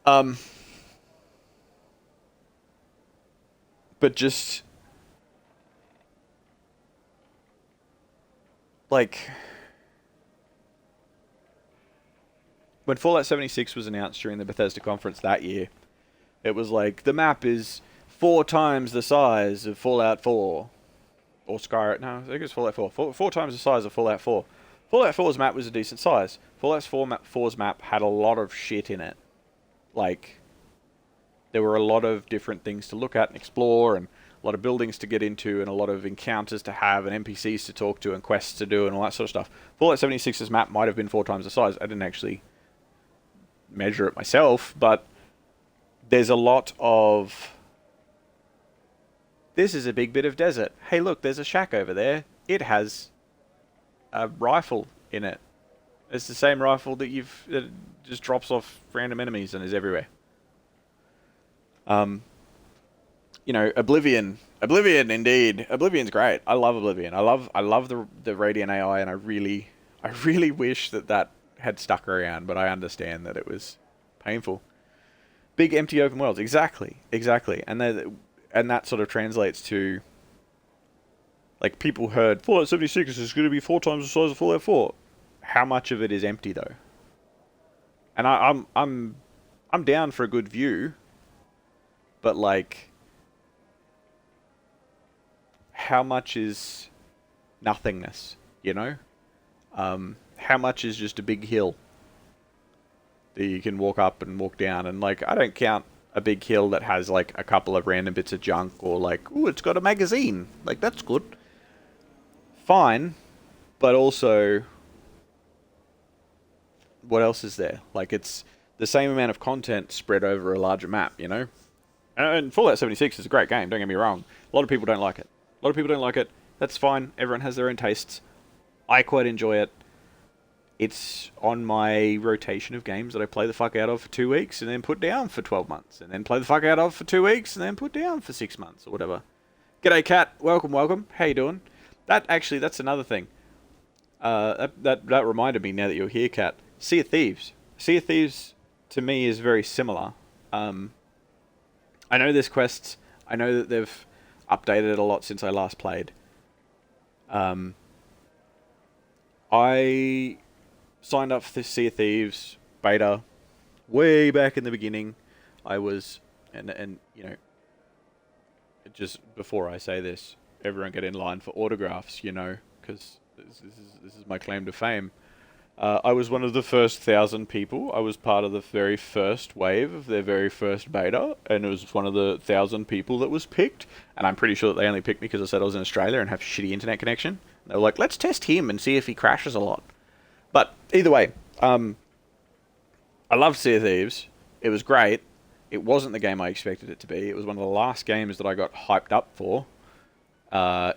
But just, like, when Fallout 76 was announced during the Bethesda conference that year, it was like, the map is 4 times the size of Fallout 4. Or Skyrim. No, I think it was Fallout 4. 4 times the size of Fallout 4. Fallout 4's map was a decent size. Fallout 4's map had a lot of shit in it. Like, there were a lot of different things to look at and explore, and a lot of buildings to get into, and a lot of encounters to have, and NPCs to talk to, and quests to do, and all that sort of stuff. Fallout 76's map might have been 4 times the size. I didn't actually measure it myself, but there's a lot of, this is a big bit of desert. Hey look, there's a shack over there. It has a rifle in it. It's the same rifle that just drops off random enemies and is everywhere. you know, Oblivion, indeed. Oblivion's great. I love Oblivion. I love the Radiant AI, and I really wish that had stuck around. But I understand that it was painful. Big empty open worlds, exactly, and that sort of translates to, like, people heard Fallout 76 is going to be 4 times the size of Fallout 4. How much of it is empty though? And I'm down for a good view, but like, how much is nothingness? You know, how much is just a big hill that you can walk up and walk down? And like, I don't count a big hill that has like a couple of random bits of junk, or like, ooh, it's got a magazine. Like, that's good. Fine, but also, what else is there? Like, it's the same amount of content spread over a larger map, you know? And Fallout 76 is a great game, don't get me wrong. A lot of people don't like it. A lot of people don't like it. That's fine. Everyone has their own tastes. I quite enjoy it. It's on my rotation of games that I play the fuck out of for 2 weeks and then put down for 12 months. And then play the fuck out of for 2 weeks and then put down for 6 months or whatever. G'day, Cat. Welcome, welcome. How you doing? That's another thing. That reminded me now that you're here, Cat. Sea of Thieves. Sea of Thieves, to me, is very similar. I know there's quests. I know that they've updated it a lot since I last played. I signed up for the Sea of Thieves beta way back in the beginning. I was, and you know, just before I say this, everyone get in line for autographs, you know, because this is my claim to fame. I was one of the first 1,000 people. I was part of the very first wave of their very first beta, and it was one of the 1,000 people that was picked. And I'm pretty sure that they only picked me because I said I was in Australia and have shitty internet connection. They were like, let's test him and see if he crashes a lot. But either way, I loved Sea of Thieves. It was great. It wasn't the game I expected it to be. It was one of the last games that I got hyped up for.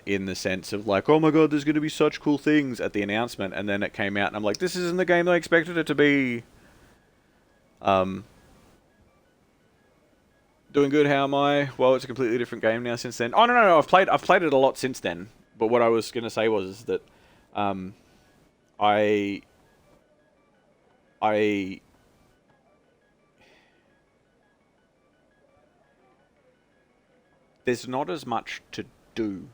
In the sense of like, oh my god, there's going to be such cool things at the announcement, and then it came out and I'm like, this isn't the game I expected it to be. Doing good, how am I? Well, it's a completely different game now since then. Oh no, I've played it a lot since then. But what I was going to say was that I there's not as much to do.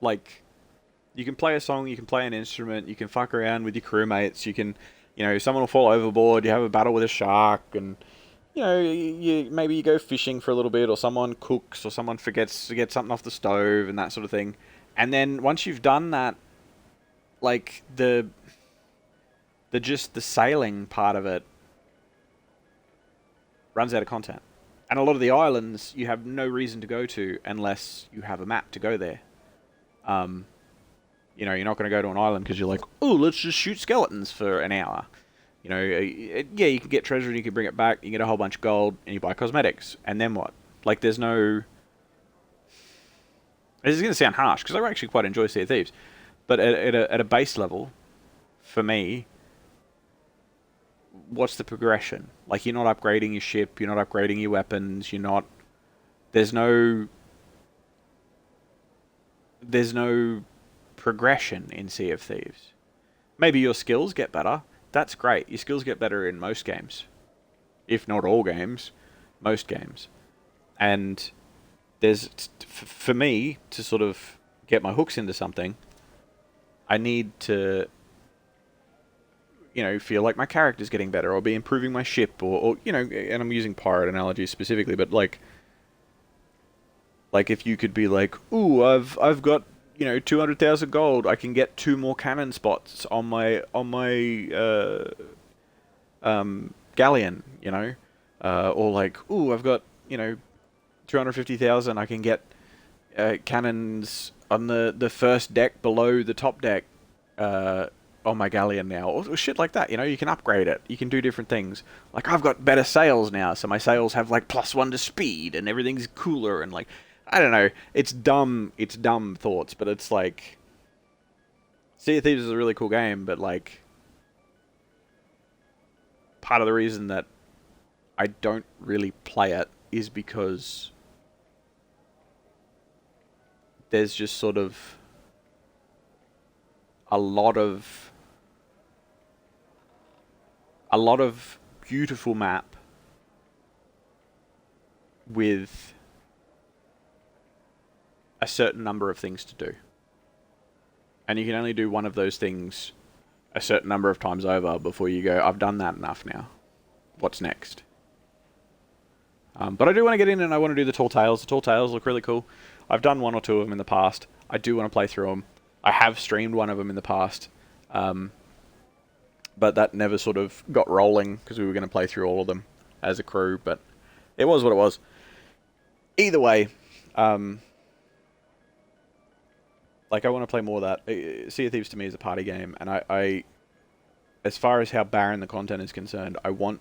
Like, you can play a song, you can play an instrument, you can fuck around with your crewmates, you can, you know, someone will fall overboard, you have a battle with a shark, and, you know, maybe you go fishing for a little bit, or someone cooks, or someone forgets to get something off the stove, and that sort of thing. And then once you've done that, like, the sailing part of it runs out of content. And a lot of the islands you have no reason to go to unless you have a map to go there. You know, you're not going to go to an island because you're like, oh, let's just shoot skeletons for an hour. You know, yeah, you can get treasure and you can bring it back, you get a whole bunch of gold, and you buy cosmetics. And then what? Like, there's no... This is going to sound harsh, because I actually quite enjoy Sea of Thieves. But at a base level, for me, what's the progression? Like, you're not upgrading your ship, you're not upgrading your weapons, you're not... There's no progression in Sea of Thieves. Maybe your skills get better. That's great. Your skills get better in most games. If not all games, most games. And there's... For me, to sort of get my hooks into something, I need to... you know, feel like my character's getting better, or be improving my ship, or you know, and I'm using pirate analogies specifically, but like if you could be like, ooh, I've got, you know, 200,000 gold, I can get 2 more cannon spots on my galleon, you know, or like, ooh, I've got, you know, 250,000, I can get cannons on the first deck below the top deck, on my galleon now, or shit like that. You know, you can upgrade it, you can do different things. Like, I've got better sails now, so my sails have like +1 to speed, and everything's cooler, and like, I don't know, it's dumb thoughts, but it's like, Sea of Thieves is a really cool game, but like, part of the reason that I don't really play it is because there's just sort of a lot of beautiful map with a certain number of things to do. And you can only do one of those things a certain number of times over before you go, I've done that enough now. What's next? But I do want to get in and I want to do the Tall Tales. The Tall Tales look really cool. I've done one or two of them in the past. I do want to play through them. I have streamed one of them in the past. But that never sort of got rolling because we were going to play through all of them as a crew. But it was what it was. Either way, like, I want to play more of that. Sea of Thieves to me is a party game, and I as far as how barren the content is concerned, I want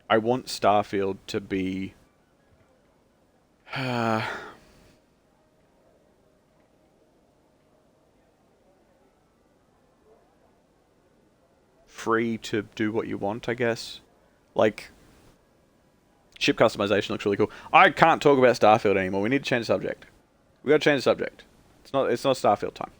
Starfield to be free to do what you want, I guess. Like, ship customization looks really cool. I can't talk about Starfield anymore. We need to change the subject. We gotta change the subject. It's not Starfield time.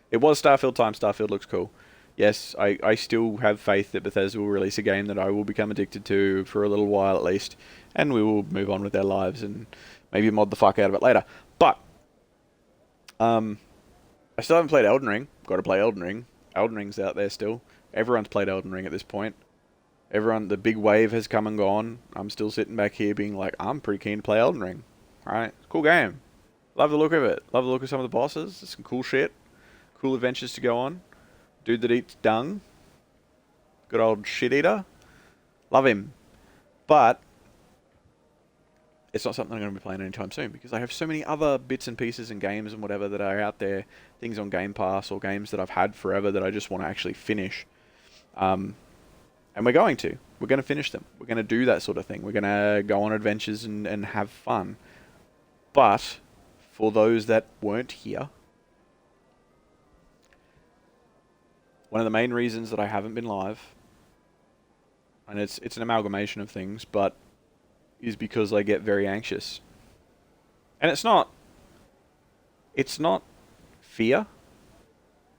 It was Starfield time. Starfield looks cool. Yes, I still have faith that Bethesda will release a game that I will become addicted to for a little while at least, and we will move on with our lives and maybe mod the fuck out of it later. But I still haven't played Elden Ring. Got to play Elden Ring. Elden Ring's out there still. Everyone's played Elden Ring at this point. The big wave has come and gone. I'm still sitting back here being like, I'm pretty keen to play Elden Ring. Alright, cool game. Love the look of it. Love the look of some of the bosses. There's some cool shit. Cool adventures to go on. Dude that eats dung. Good old shit eater. Love him. But it's not something I'm going to be playing anytime soon because I have so many other bits and pieces and games and whatever that are out there. Things on Game Pass or games that I've had forever that I just want to actually finish. And we're going to. We're going to finish them. We're going to do that sort of thing. We're going to go on adventures and have fun. But for those that weren't here, one of the main reasons that I haven't been live, and it's an amalgamation of things, but is because I get very anxious. And it's not fear.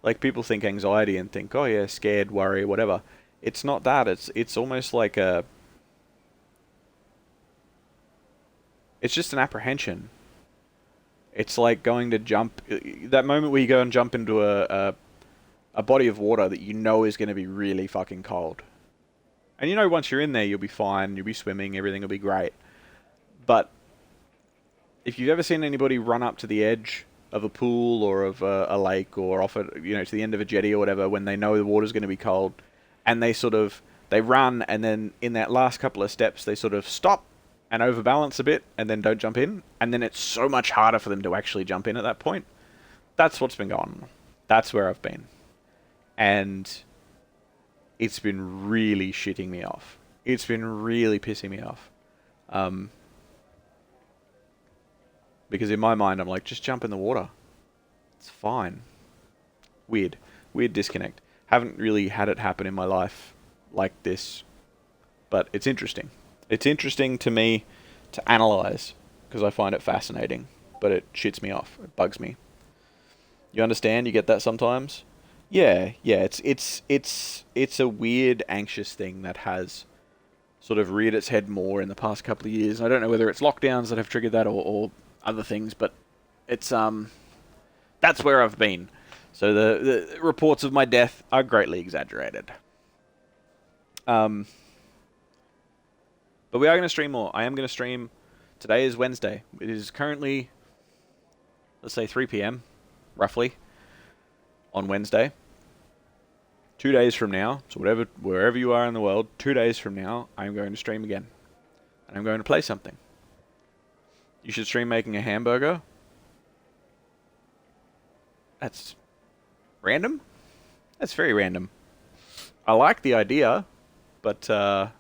Like, people think anxiety and think, oh yeah, scared, worry, whatever. It's not that. It's almost like it's just an apprehension. It's like going to jump, that moment where you go and jump into a body of water that you know is going to be really fucking cold. And you know once you're in there, you'll be fine, you'll be swimming, everything will be great. But if you've ever seen anybody run up to the edge of a pool or of a lake or off to the end of a jetty or whatever when they know the water's going to be cold, and they run, and then in that last couple of steps they sort of stop and overbalance a bit and then don't jump in, and then it's so much harder for them to actually jump in at that point. That's what's been going on. That's where I've been. And it's been really shitting me off. It's been really pissing me off. Because in my mind, I'm like, just jump in the water. It's fine. Weird disconnect. Haven't really had it happen in my life like this. But it's interesting. It's interesting to me to analyze because I find it fascinating. But it shits me off. It bugs me. You understand? You get that sometimes? Yeah. It's a weird, anxious thing that has sort of reared its head more in the past couple of years. I don't know whether it's lockdowns that have triggered that or other things, but it's that's where I've been. So the reports of my death are greatly exaggerated. But we are going to stream more. I am going to stream. Today is Wednesday. It is currently, let's say 3 p.m. roughly on Wednesday. 2 days from now, so wherever you are in the world, 2 days from now, I'm going to stream again. And I'm going to play something. You should stream making a hamburger. That's random? That's very random. I like the idea, but I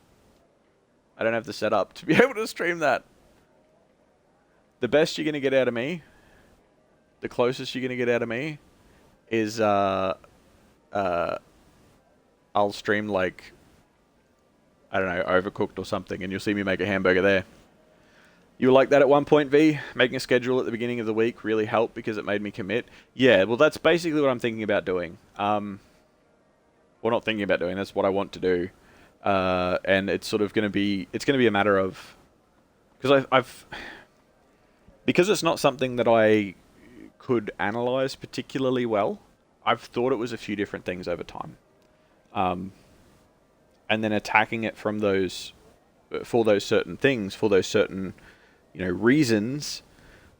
don't have the setup to be able to stream that. The best you're going to get out of me, the closest you're going to get out of me, is I'll stream like, I don't know, Overcooked or something, and you'll see me make a hamburger there. You were like that at one point, V? Making a schedule at the beginning of the week really helped because it made me commit? Yeah, well, that's basically what I'm thinking about doing. Well, not thinking about doing, that's what I want to do. And it's sort of going to be, it's going to be a matter of, because because it's not something that I could analyze particularly well, I've thought it was a few different things over time. And then attacking it from those, for those certain things, for those certain, reasons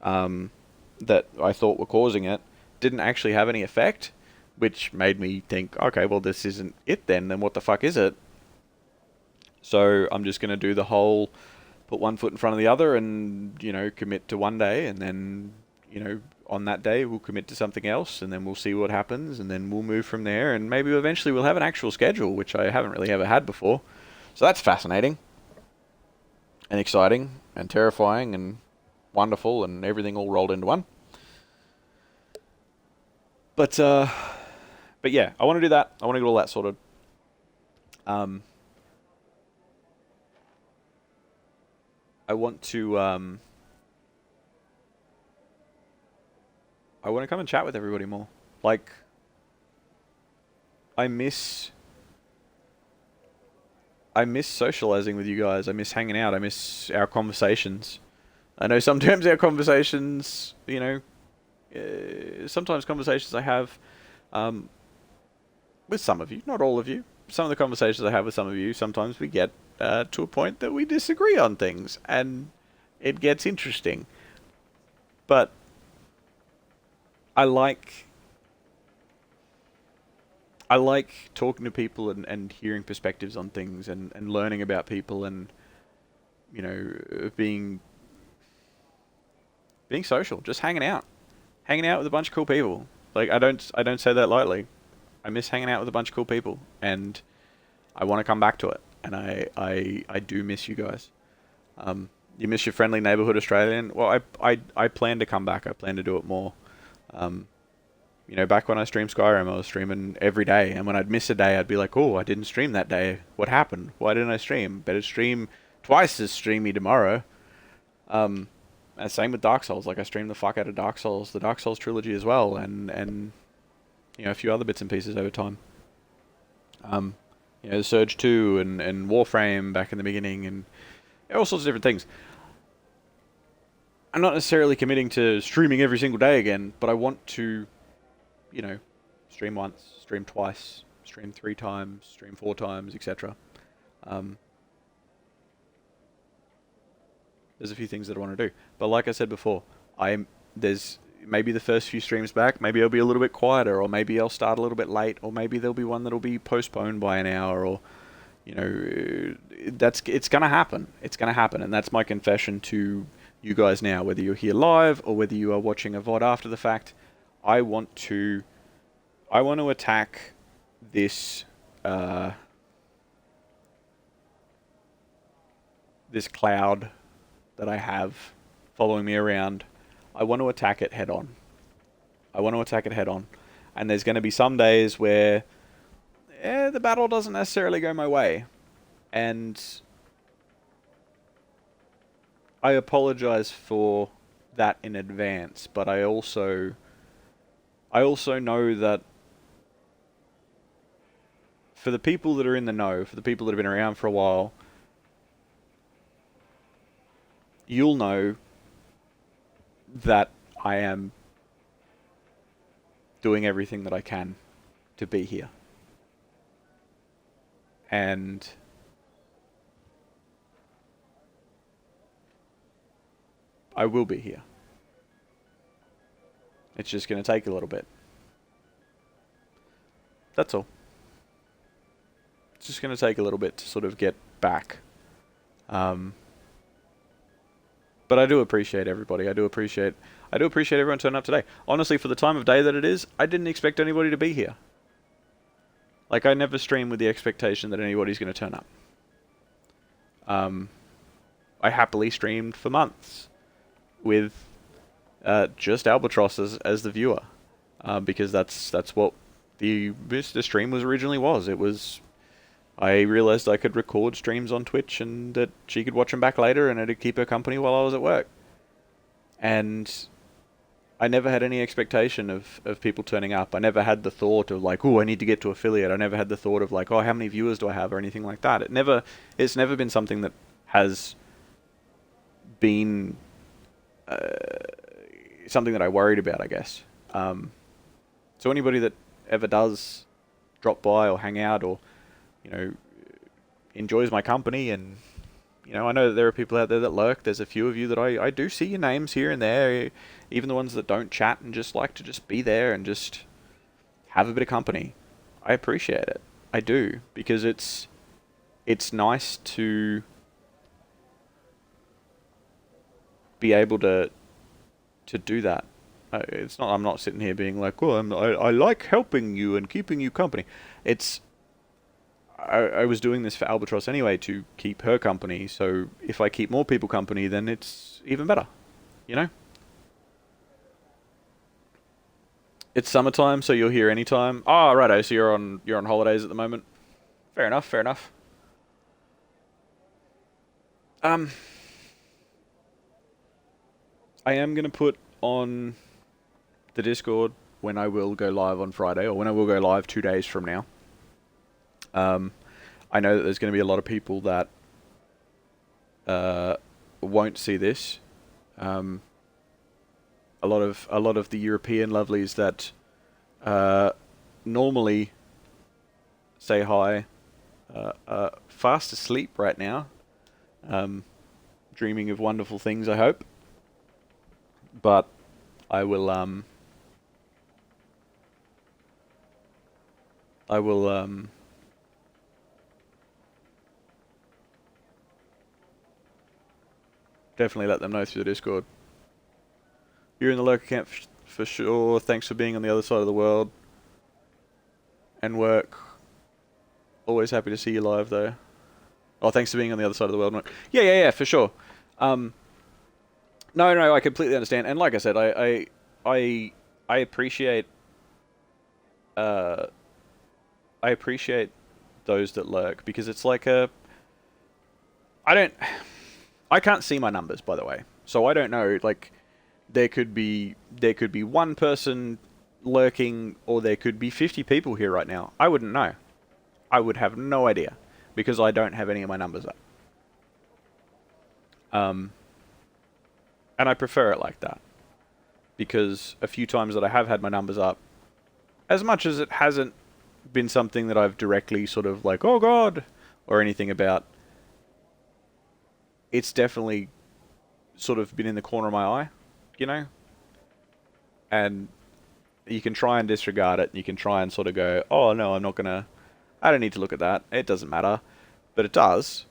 that I thought were causing it, didn't actually have any effect, which made me think, okay, well, this isn't it then what the fuck is it? So I'm just going to do the whole put one foot in front of the other and, commit to one day, and then, on that day we'll commit to something else, and then we'll see what happens, and then we'll move from there, and maybe eventually we'll have an actual schedule, which I haven't really ever had before. So that's fascinating and exciting and terrifying and wonderful and everything all rolled into one. But yeah, I want to do that. I want to get all that sorted. I want to come and chat with everybody more. Like, I miss socializing with you guys. I miss hanging out. I miss our conversations. I know sometimes our conversations, sometimes conversations I have with some of you, not all of you. Some of the conversations I have with some of you, sometimes we get to a point that we disagree on things, and it gets interesting. But I like talking to people and hearing perspectives on things and learning about people and, being social, just hanging out with a bunch of cool people. Like, I don't say that lightly. I miss hanging out with a bunch of cool people, and I want to come back to it. And I do miss you guys. You miss your friendly neighborhood Australian. Well, I plan to come back. I plan to do it more. Back when I streamed Skyrim, I was streaming every day, and when I'd miss a day, I'd be like, "Oh, I didn't stream that day. What happened? Why didn't I stream? Better stream twice as streamy tomorrow." And same with Dark Souls. Like, I streamed the fuck out of Dark Souls, the Dark Souls trilogy as well, and a few other bits and pieces over time. The Surge 2 and Warframe back in the beginning, and all sorts of different things. I'm not necessarily committing to streaming every single day again, but I want to, stream once, stream twice, stream 3 times, stream 4 times, etc. There's a few things that I want to do. But like I said before, there's maybe the first few streams back, maybe I'll be a little bit quieter, or maybe I'll start a little bit late, or maybe there'll be one that'll be postponed by an hour, or, it's going to happen. It's going to happen, and that's my confession to you guys now, whether you're here live or whether you are watching a VOD after the fact. I want to attack this this cloud that I have following me around. I want to attack it head on. And there's going to be some days where the battle doesn't necessarily go my way. And I apologize for that in advance, but I also know that for the people that are in the know, for the people that have been around for a while, you'll know that I am doing everything that I can to be here. And I will be here. It's just going to take a little bit. That's all. It's just going to take a little bit to sort of get back. But I do appreciate everybody. I do appreciate everyone turning up today. Honestly, for the time of day that it is, I didn't expect anybody to be here. Like, I never stream with the expectation that anybody's going to turn up. I happily streamed for months with just Albatross as the viewer, because that's what the stream was originally was. It was I realized I could record streams on Twitch and that she could watch them back later and it'd keep her company while I was at work. And I never had any expectation of people turning up. I never had the thought of like, oh, I need to get to affiliate. I never had the thought of like, oh, how many viewers do I have or anything like that. It's never been something that has been something that I worried about, I guess. So anybody that ever does drop by or hang out or, you know, enjoys my company and, you know, I know that there are people out there that lurk. There's a few of you that I do see your names here and there, even the ones that don't chat and just like to just be there and just have a bit of company. I appreciate it. I do, because it's nice to be able to do that. It's not. I'm not sitting here being like, "Oh, I like helping you and keeping you company." It's. I was doing this for Albatross anyway to keep her company. So if I keep more people company, then it's even better. You know. It's summertime, so you're here anytime. Oh, righto. So you're on holidays at the moment. Fair enough. Fair enough. Um, I am gonna put on the Discord when I will go live on Friday, or when I will go live 2 days from now. I know that there's going to be a lot of people that won't see this. A lot of the European lovelies that normally say hi fast asleep right now, dreaming of wonderful things, I hope. But I will definitely let them know through the Discord. You're in the lurker camp for sure. Thanks for being on the other side of the world and work. Always happy to see you live though. Oh, thanks for being on the other side of the world. Yeah, for sure. No, I completely understand. And like I said, I appreciate I appreciate those that lurk, because it's like I can't see my numbers, by the way. So I don't know, like, there could be one person lurking, or there could be 50 people here right now. I wouldn't know. I would have no idea, because I don't have any of my numbers up. And I prefer it like that, because a few times that I have had my numbers up, as much as it hasn't been something that I've directly sort of like, oh god, or anything about, it's definitely sort of been in the corner of my eye, you know? And you can try and disregard it, and you can try and sort of go, oh no, I don't need to look at that, it doesn't matter. But it does.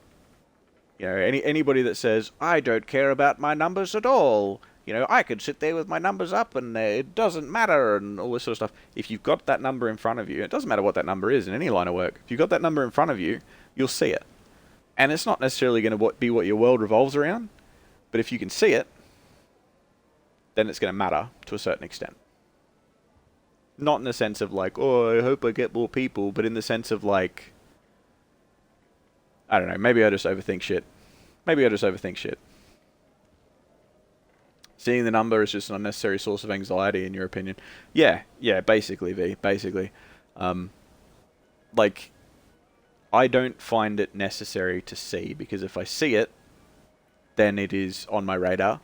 You know, anybody that says, I don't care about my numbers at all, you know, I could sit there with my numbers up and it doesn't matter, and all this sort of stuff. If you've got that number in front of you, it doesn't matter what that number is in any line of work. If you've got that number in front of you, you'll see it. And it's not necessarily going to be what your world revolves around, but if you can see it, then it's going to matter to a certain extent. Not in the sense of like, oh, I hope I get more people, but in the sense of like, I don't know, maybe I just overthink shit. Seeing the number is just an unnecessary source of anxiety, in your opinion. Yeah, basically, V. Basically. Like, I don't find it necessary to see, because if I see it, then it is on my radar.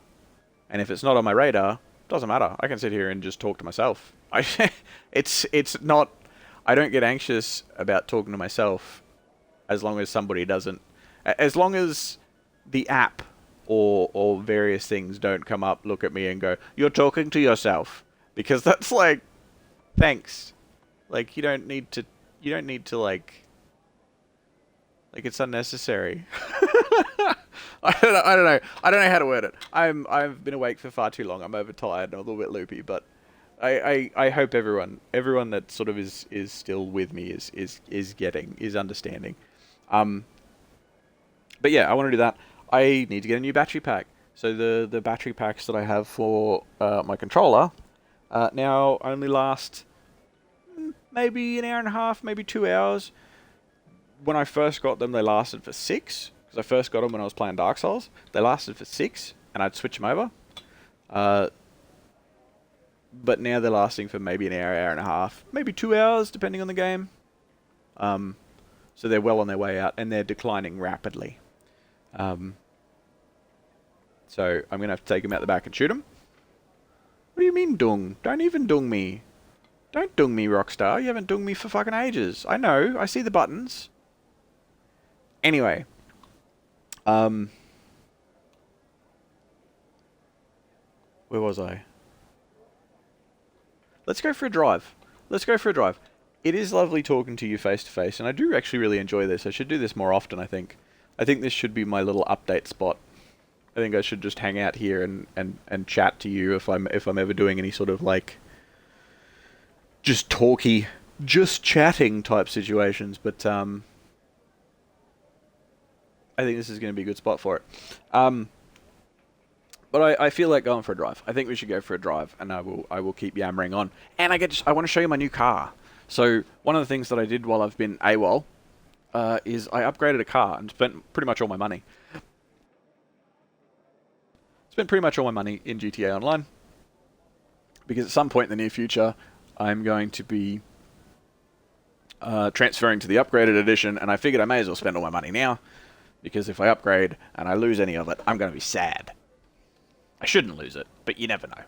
And if it's not on my radar, it doesn't matter. I can sit here and just talk to myself. It's not... I don't get anxious about talking to myself as long as somebody doesn't... As long as the app or various things don't come up, look at me and go, you're talking to yourself. Because that's like... Thanks. Like, you don't need to like... Like, it's unnecessary. I don't know. I don't know how to word it. I've been awake for far too long. I'm overtired and a little bit loopy, but I hope everyone that sort of is still with me is understanding. But yeah, I want to do that. I need to get a new battery pack. So the battery packs that I have for my controller now only last maybe an hour and a half, maybe 2 hours. when I first got them, they lasted for 6. Because I first got them when I was playing Dark Souls. They lasted for 6, and I'd switch them over. But now they're lasting for maybe an hour, hour and a half, maybe 2 hours, depending on the game. So they're well on their way out, and they're declining rapidly. So I'm going to have to take them out the back and shoot them. What do you mean, dung? Don't even dung me. Don't dung me, Rockstar. You haven't dung me for fucking ages. I know. I see the buttons. Anyway. Where was I? Let's go for a drive. Let's go for a drive. It is lovely talking to you face to face, and I do actually really enjoy this. I should do this more often, I think. I think this should be my little update spot. I think I should just hang out here and chat to you if I'm ever doing any sort of like just talky, just chatting type situations. But I think this is going to be a good spot for it. But I feel like going for a drive. I think we should go for a drive, and I will keep yammering on. And I want to show you my new car. So one of the things that I did while I've been AWOL is I upgraded a car and spent pretty much all my money. Spent pretty much all my money in GTA Online, because at some point in the near future I'm going to be transferring to the upgraded edition, and I figured I may as well spend all my money now, because if I upgrade and I lose any of it, I'm going to be sad. I shouldn't lose it, but you never know.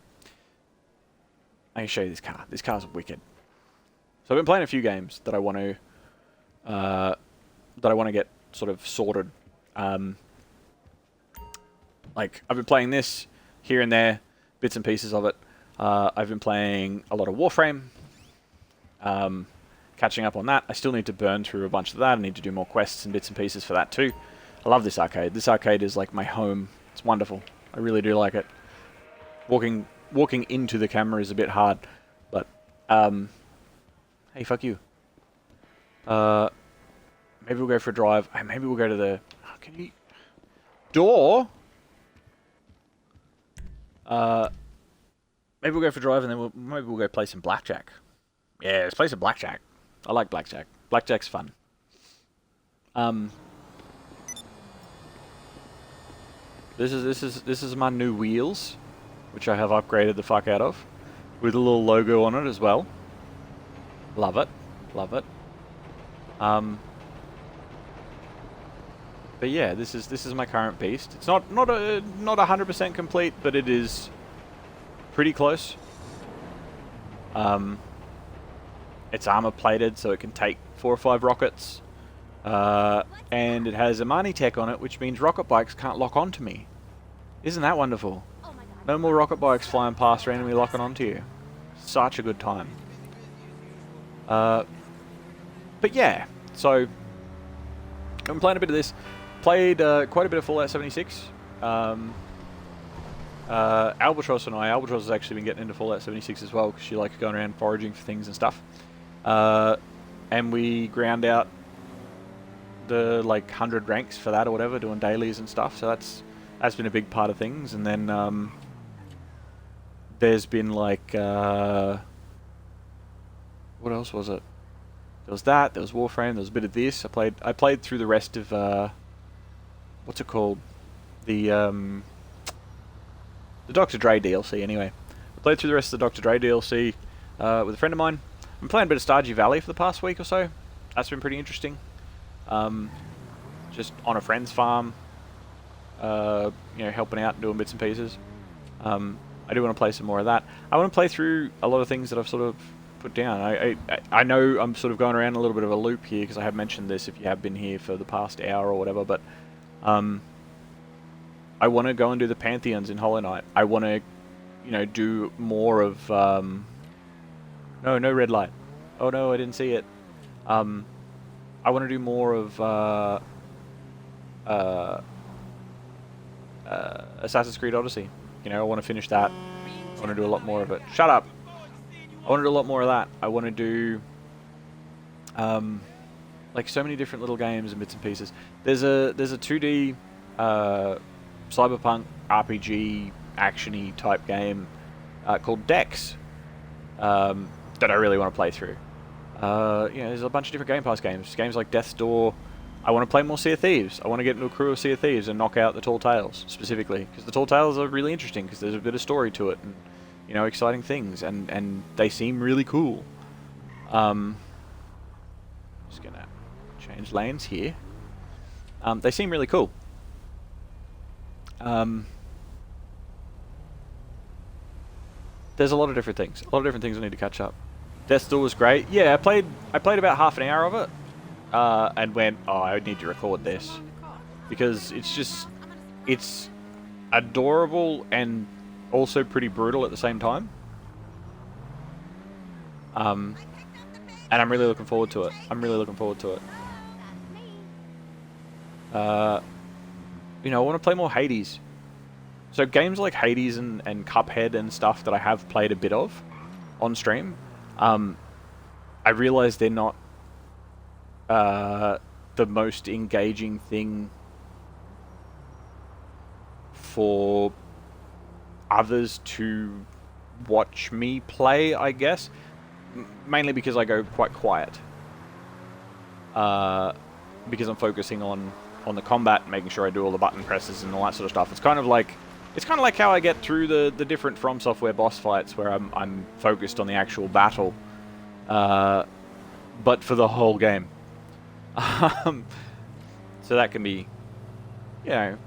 I can show you this car. This car's wicked. So I've been playing a few games that I want to get sort of sorted. Like I've been playing this here and there, bits and pieces of it. I've been playing a lot of Warframe. Catching up on that. I still need to burn through a bunch of that. I need to do more quests and bits and pieces for that too. I love this arcade. This arcade is like my home. It's wonderful. I really do like it. Walking into the camera is a bit hard, but hey, fuck you. Maybe we'll go for a drive. Hey, maybe we'll go to the... Oh, can you... Door? Maybe we'll go for a drive, and then maybe we'll go play some blackjack. Yeah, let's play some blackjack. I like blackjack. Blackjack's fun. This is my new wheels, which I have upgraded the fuck out of, with a little logo on it as well. Love it, love it. But yeah, this is my current beast. It's not 100% complete, but it is pretty close. It's armor plated, so it can take 4 or 5 rockets. And it has Amani tech on it, which means rocket bikes can't lock onto me. Isn't that wonderful? No more rocket bikes flying past randomly locking onto you. Such a good time. But yeah, so I've been playing a bit of this. Played quite a bit of Fallout 76. Albatross and Albatross has actually been getting into Fallout 76 as well, because she likes going around foraging for things and stuff. And we ground out the like 100 ranks for that or whatever, doing dailies and stuff. So that's been a big part of things. And then there's been like what else was it? There was that. There was Warframe. There was a bit of this. I played through the rest of what's it called? The Dr. Dre DLC. Anyway, I played through the rest of the Dr. Dre DLC with a friend of mine. I'm playing a bit of Stardew Valley for the past week or so. That's been pretty interesting. Just on a friend's farm, helping out and doing bits and pieces. I do want to play some more of that. I want to play through a lot of things that I've sort of put down. I know I'm sort of going around a little bit of a loop here, because I have mentioned this if you have been here for the past hour or whatever, but I want to go and do the Pantheons in Hollow Knight. I want to, do more of... No red light. Oh no, I didn't see it. I want to do more of Assassin's Creed Odyssey. I want to finish that. I want to do a lot more of it. Shut up! I want to do a lot more of that. I want to do like so many different little games and bits and pieces. There's a 2D cyberpunk RPG actiony type game called Dex that I really want to play through. You know, there's a bunch of different Game Pass games. Games like Death's Door. I want to play more Sea of Thieves. I want to get into a crew of Sea of Thieves and knock out the Tall Tales, specifically. Because the Tall Tales are really interesting, because there's a bit of story to it, and, you know, exciting things, and they seem really cool. Just gonna change lanes here. They seem really cool. There's a lot of different things. A lot of different things I need to catch up. Death's Door was great. Yeah, I played about half an hour of it, and went, oh, I need to record this, because it's adorable and also pretty brutal at the same time. And I'm really looking forward to it. You know, I want to play more Hades. So games like Hades and Cuphead and stuff that I have played a bit of on stream, I realize they're not the most engaging thing for others to watch me play, I guess. Mainly because I go quite quiet. Because I'm focusing on the combat, making sure I do all the button presses and all that sort of stuff. It's kind of like how I get through the different From Software boss fights, where I'm focused on the actual battle, but for the whole game. So that can be, you know,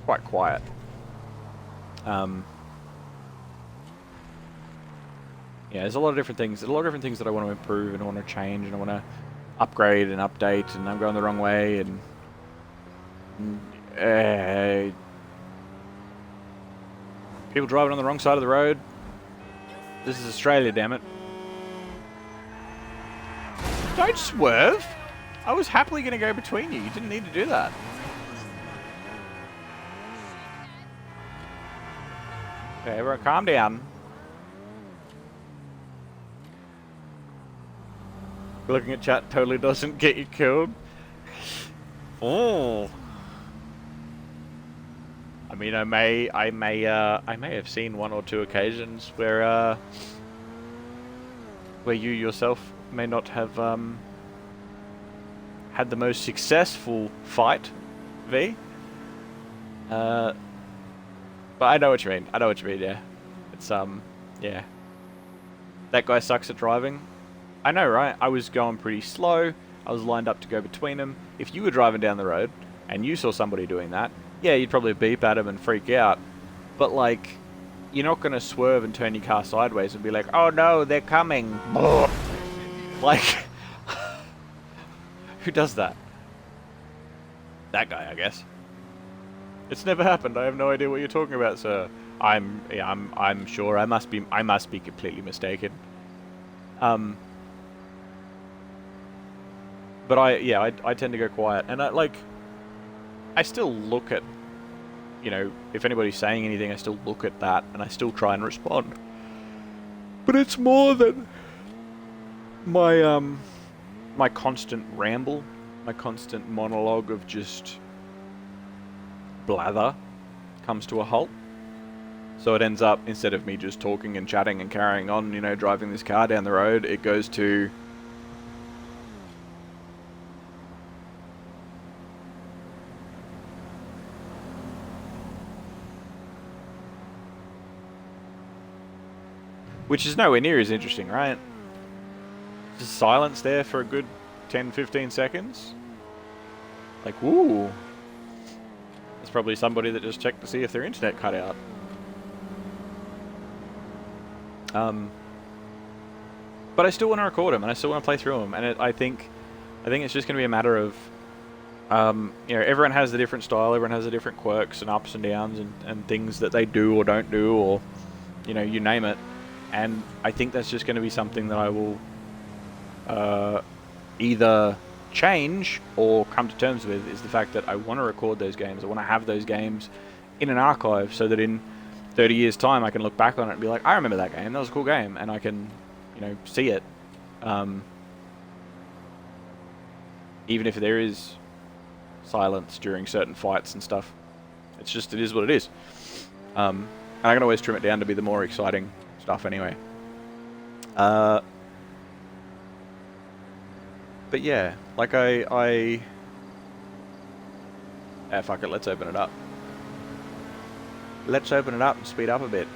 quite quiet. Yeah, there's a lot of different things. There's a lot of different things that I want to improve and I want to change and I want to upgrade and update, and I'm going the wrong way, and people driving on the wrong side of the road. This is Australia, damn it. Don't swerve! I was happily going to go between you. You didn't need to do that. Okay, everyone calm down. Looking at chat totally doesn't get you killed. Oh. I mean, I may have seen one or two occasions where you yourself may not have had the most successful fight, V. But I know what you mean. Yeah. It's yeah. That guy sucks at driving. I know, right? I was going pretty slow. I was lined up to go between them. If you were driving down the road and you saw somebody doing that, yeah, you'd probably beep at them and freak out. But, like, you're not going to swerve and turn your car sideways and be like, oh no, they're coming. Like, who does that? That guy, I guess. It's never happened. I have no idea what you're talking about, sir. I'm sure I must be completely mistaken. But I tend to go quiet, and I still look at, you know, if anybody's saying anything, I still look at that, and I still try and respond. But it's more than my my constant ramble, my constant monologue of just blather comes to a halt. So it ends up, instead of me just talking and chatting and carrying on, you know, driving this car down the road, it goes to, which is nowhere near as interesting, right? Just silence there for a good 10-15 seconds. Like, woo. It's probably somebody that just checked to see if their internet cut out. But I still want to record them, and I still want to play through them, and I think it's just going to be a matter of, you know, everyone has the different style, everyone has the different quirks and ups and downs and things that they do or don't do, or, you know, you name it. And I think that's just going to be something that I will either change or come to terms with, is the fact that I want to record those games. I want to have those games in an archive so that in 30 years' time I can look back on it and be like, I remember that game, that was a cool game, and I can, you know, see it. Even if there is silence during certain fights and stuff. It's just, it is what it is. And I can always trim it down to be the more exciting stuff anyway. But yeah, like ah, fuck it, let's open it up. Let's open it up and speed up a bit.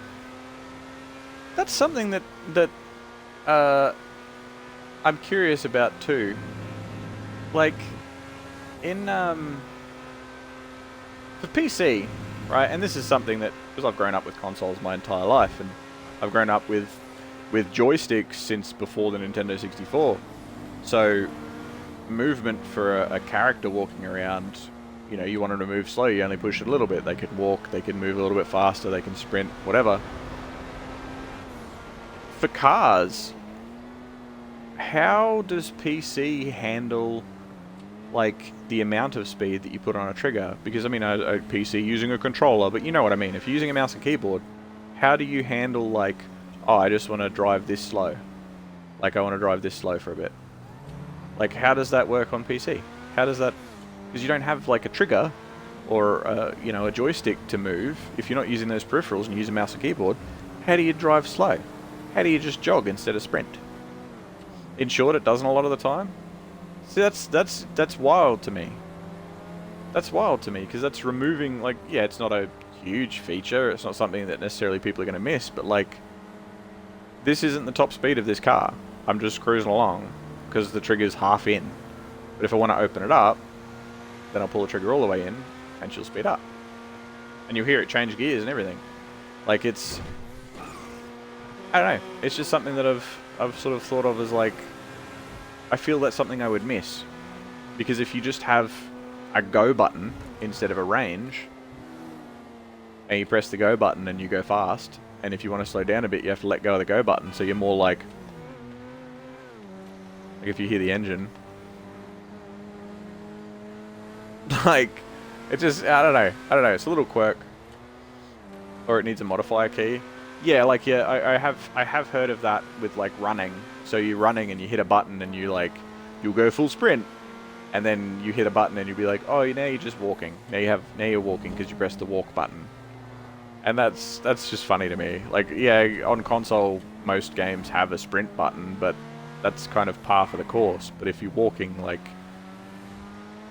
That's something that I'm curious about too. Like, in, for PC, right, and this is something that, because I've grown up with consoles my entire life, and I've grown up with joysticks since before the Nintendo 64, so movement for a character walking around, you know, you want them to move slow, you only push it a little bit. They can walk, they can move a little bit faster, they can sprint, whatever. For cars, how does PC handle, like, the amount of speed that you put on a trigger? Because, I mean, a PC using a controller, but you know what I mean. If you're using a mouse and keyboard, how do you handle, like, oh, I just want to drive this slow. Like, I want to drive this slow for a bit. Like, how does that work on PC? How does that... Because you don't have, like, a trigger or, you know, a joystick to move. If you're not using those peripherals and you use a mouse and keyboard, how do you drive slow? How do you just jog instead of sprint? In short, it doesn't a lot of the time. See, that's wild to me. That's wild to me, because that's removing, like, yeah, it's not a huge feature. It's not something that necessarily people are going to miss, but, like, this isn't the top speed of this car. I'm just cruising along because the trigger's half in. But if I want to open it up, then I'll pull the trigger all the way in and she'll speed up. And you'll hear it change gears and everything. Like, it's... I don't know. It's just something that I've sort of thought of as, like... I feel that's something I would miss. Because if you just have a go button instead of a range, and you press the go button and you go fast, and if you want to slow down a bit, you have to let go of the go button, so you're more like if you hear the engine, like, it just, I don't know, it's a little quirk, or it needs a modifier key. Yeah, like, yeah, I have heard of that with, like, running. So you're running and you hit a button and you, like, you'll go full sprint, and then you hit a button and you'll be like, oh, now you're just walking. Now you're walking because you pressed the walk button. And that's just funny to me. Like, yeah, on console, most games have a sprint button, but that's kind of par for the course. But if you're walking, like,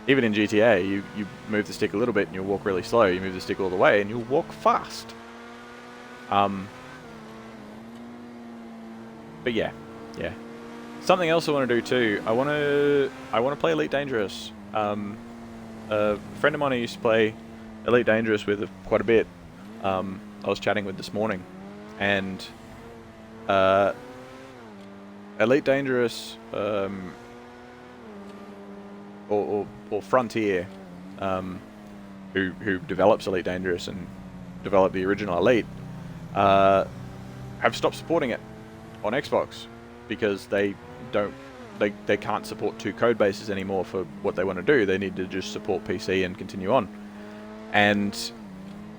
even in GTA, you move the stick a little bit and you'll walk really slow. You move the stick all the way and you'll walk fast. But yeah. Something else I want to do too. I want to play Elite Dangerous. A friend of mine I used to play Elite Dangerous with quite a bit. I was chatting with this morning, and Elite Dangerous, or Frontier, who develops Elite Dangerous and developed the original Elite, have stopped supporting it on Xbox because they can't support two code bases anymore for what they want to do. They need to just support PC and continue on. And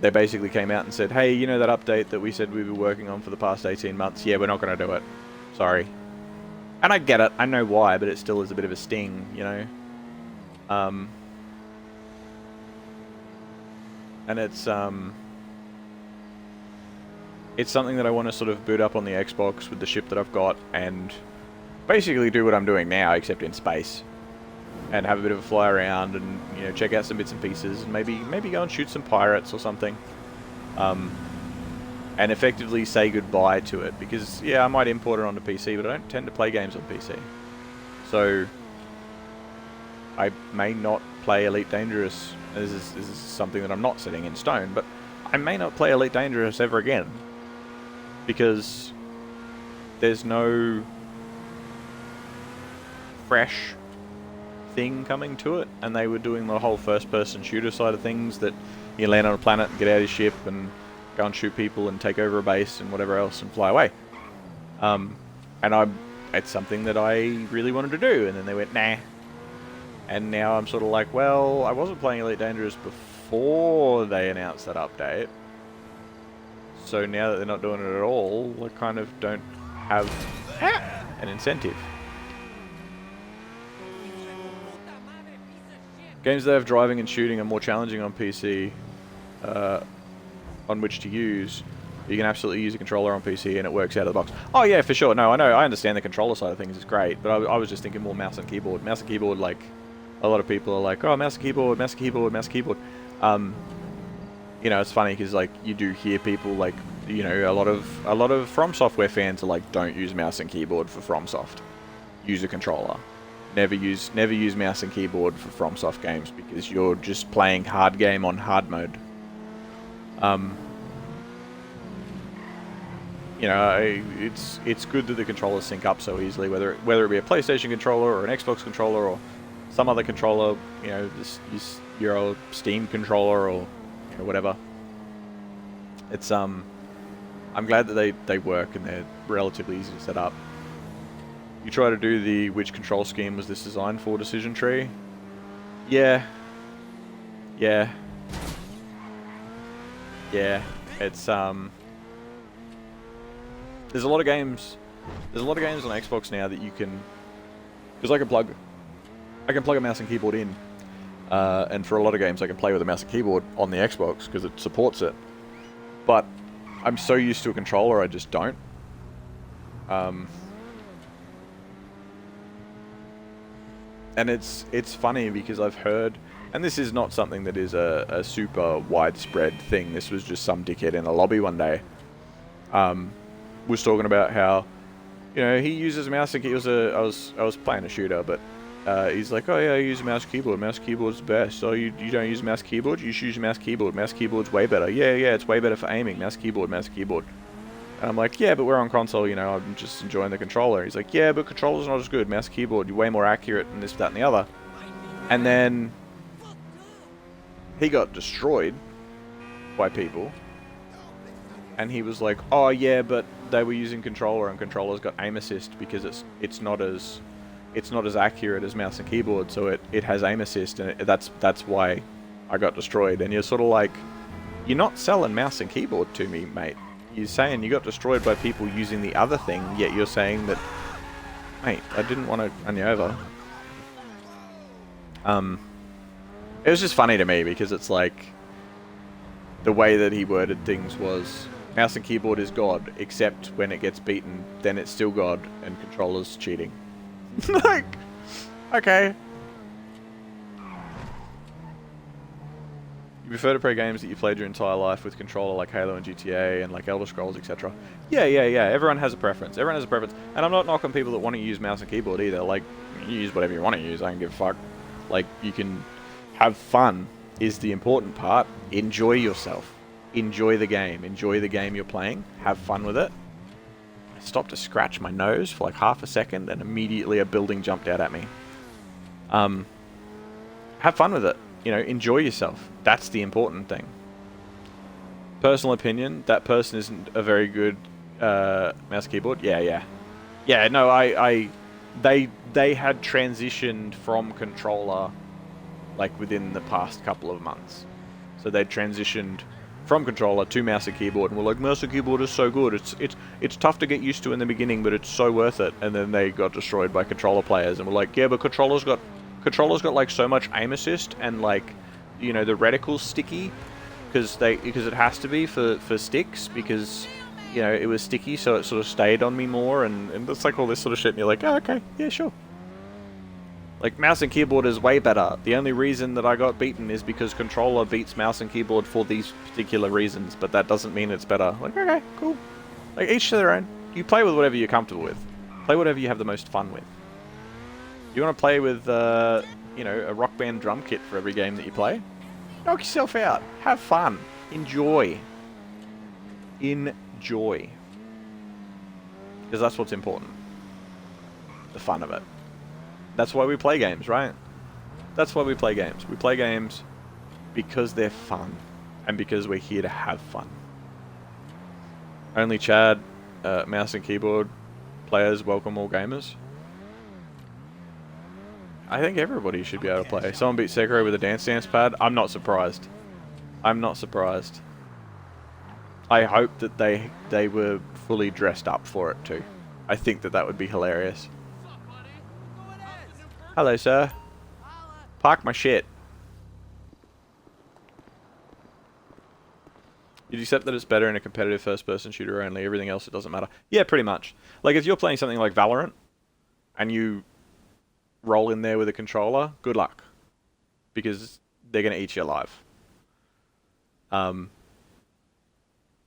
they basically came out and said, hey, you know that update that we said we were working on for the past 18 months? Yeah, we're not going to do it. Sorry. And I get it. I know why, but it still is a bit of a sting, you know? And it's something that I want to sort of boot up on the Xbox with the ship that I've got and basically do what I'm doing now, except in space. And have a bit of a fly around and, you know, check out some bits and pieces and maybe go and shoot some pirates or something. And effectively say goodbye to it, because, yeah, I might import it onto PC, but I don't tend to play games on PC. So I may not play Elite Dangerous. This is something that I'm not setting in stone, but I may not play Elite Dangerous ever again, because there's no fresh thing coming to it, and they were doing the whole first-person shooter side of things, that you land on a planet and get out of your ship and go and shoot people and take over a base and whatever else and fly away. And it's something that I really wanted to do, and then they went, nah. And now I'm sort of like, well, I wasn't playing Elite Dangerous before they announced that update. So now that they're not doing it at all, I kind of don't have an incentive. Games that have driving and shooting are more challenging on PC, on which to use. You can absolutely use a controller on PC and it works out of the box. Oh yeah, for sure. No, I know. I understand the controller side of things is great, but I was just thinking more mouse and keyboard. Mouse and keyboard, like, a lot of people are like, oh, mouse and keyboard, mouse and keyboard, mouse and keyboard. You know, it's funny because, like, you do hear people, like, you know, a lot of From Software fans are like, don't use mouse and keyboard for FromSoft. Use a controller. Never use mouse and keyboard for FromSoft games because you're just playing hard game on hard mode. You know, it's good that the controllers sync up so easily, whether it be a PlayStation controller or an Xbox controller or some other controller, you know, your old Steam controller or, you know, whatever. It's I'm glad that they work and they're relatively easy to set up. You try to do the which control scheme was this designed for decision tree? Yeah. Yeah. Yeah. It's there's a lot of games on Xbox now that you can, because I can plug a mouse and keyboard in, and for a lot of games I can play with a mouse and keyboard on the Xbox because it supports it. But I'm so used to a controller, I just don't. And it's funny because I've heard, and this is not something that is a super widespread thing. This was just some dickhead in a lobby one day. Was talking about how, you know, he uses mouse and keyboard. I was playing a shooter, but he's like, oh yeah, I use a mouse keyboard. Mouse keyboard's the best. Oh, you don't use mouse keyboard? You should use mouse keyboard. Mouse keyboard's way better. Yeah, it's way better for aiming. Mouse keyboard. And I'm like, yeah, but we're on console, you know, I'm just enjoying the controller. He's like, yeah, but controller's not as good. Mouse keyboard, you're way more accurate and this, that, and the other. And then he got destroyed by people. And he was like, oh yeah, but they were using controller and controller's got aim assist because it's not as accurate as mouse and keyboard, so it has aim assist, and that's why I got destroyed. And you're sort of like, you're not selling mouse and keyboard to me, mate. You're saying you got destroyed by people using the other thing, yet you're saying that, mate, I didn't want to run you over. It was just funny to me because it's like, the way that he worded things was, mouse and keyboard is God, except when it gets beaten, then it's still God, and controller's cheating. Like, okay. You prefer to play games that you played your entire life with controller, like Halo and GTA and like Elder Scrolls, etc. Yeah. Everyone has a preference. And I'm not knocking people that want to use mouse and keyboard either. Like, you use whatever you want to use. I don't give a fuck. Like, you can have fun is the important part. Enjoy yourself. Enjoy the game. Enjoy the game you're playing. Have fun with it. I stopped to scratch my nose for like half a second and immediately a building jumped out at me. Have fun with it. You know, enjoy yourself. That's the important thing. Personal opinion, that person isn't a very good mouse keyboard. Yeah, no, they had transitioned from controller like within the past couple of months. So they transitioned from controller to mouse and keyboard, and we're like, mouse and keyboard is so good. It's tough to get used to in the beginning, but it's so worth it. And then they got destroyed by controller players, and we're like, yeah, but controller's got like so much aim assist, and like, you know, the reticle's sticky because it has to be for sticks, because, you know, it was sticky, so it sort of stayed on me more, and it's like all this sort of shit, and you're like, oh, okay, yeah, sure. Like, mouse and keyboard is way better. The only reason that I got beaten is because controller beats mouse and keyboard for these particular reasons, but that doesn't mean it's better. Like, okay, cool. Like, each to their own. You play with whatever you're comfortable with. Play whatever you have the most fun with. You want to play with, you know, a Rock Band drum kit for every game that you play? Knock yourself out. Have fun. Enjoy. Enjoy. Because that's what's important. The fun of it. That's why we play games, right? That's why we play games. We play games because they're fun. And because we're here to have fun. Only Chad, mouse and keyboard players welcome all gamers. I think everybody should be able to play. Someone beat Sekiro with a Dance Dance pad. I'm not surprised. I'm not surprised. I hope that they were fully dressed up for it too. I think that would be hilarious. Hello, sir. Park my shit. You'd accept that it's better in a competitive first-person shooter only. Everything else, it doesn't matter. Yeah, pretty much. Like, if you're playing something like Valorant, and you roll in there with a controller, good luck. Because they're going to eat you alive. But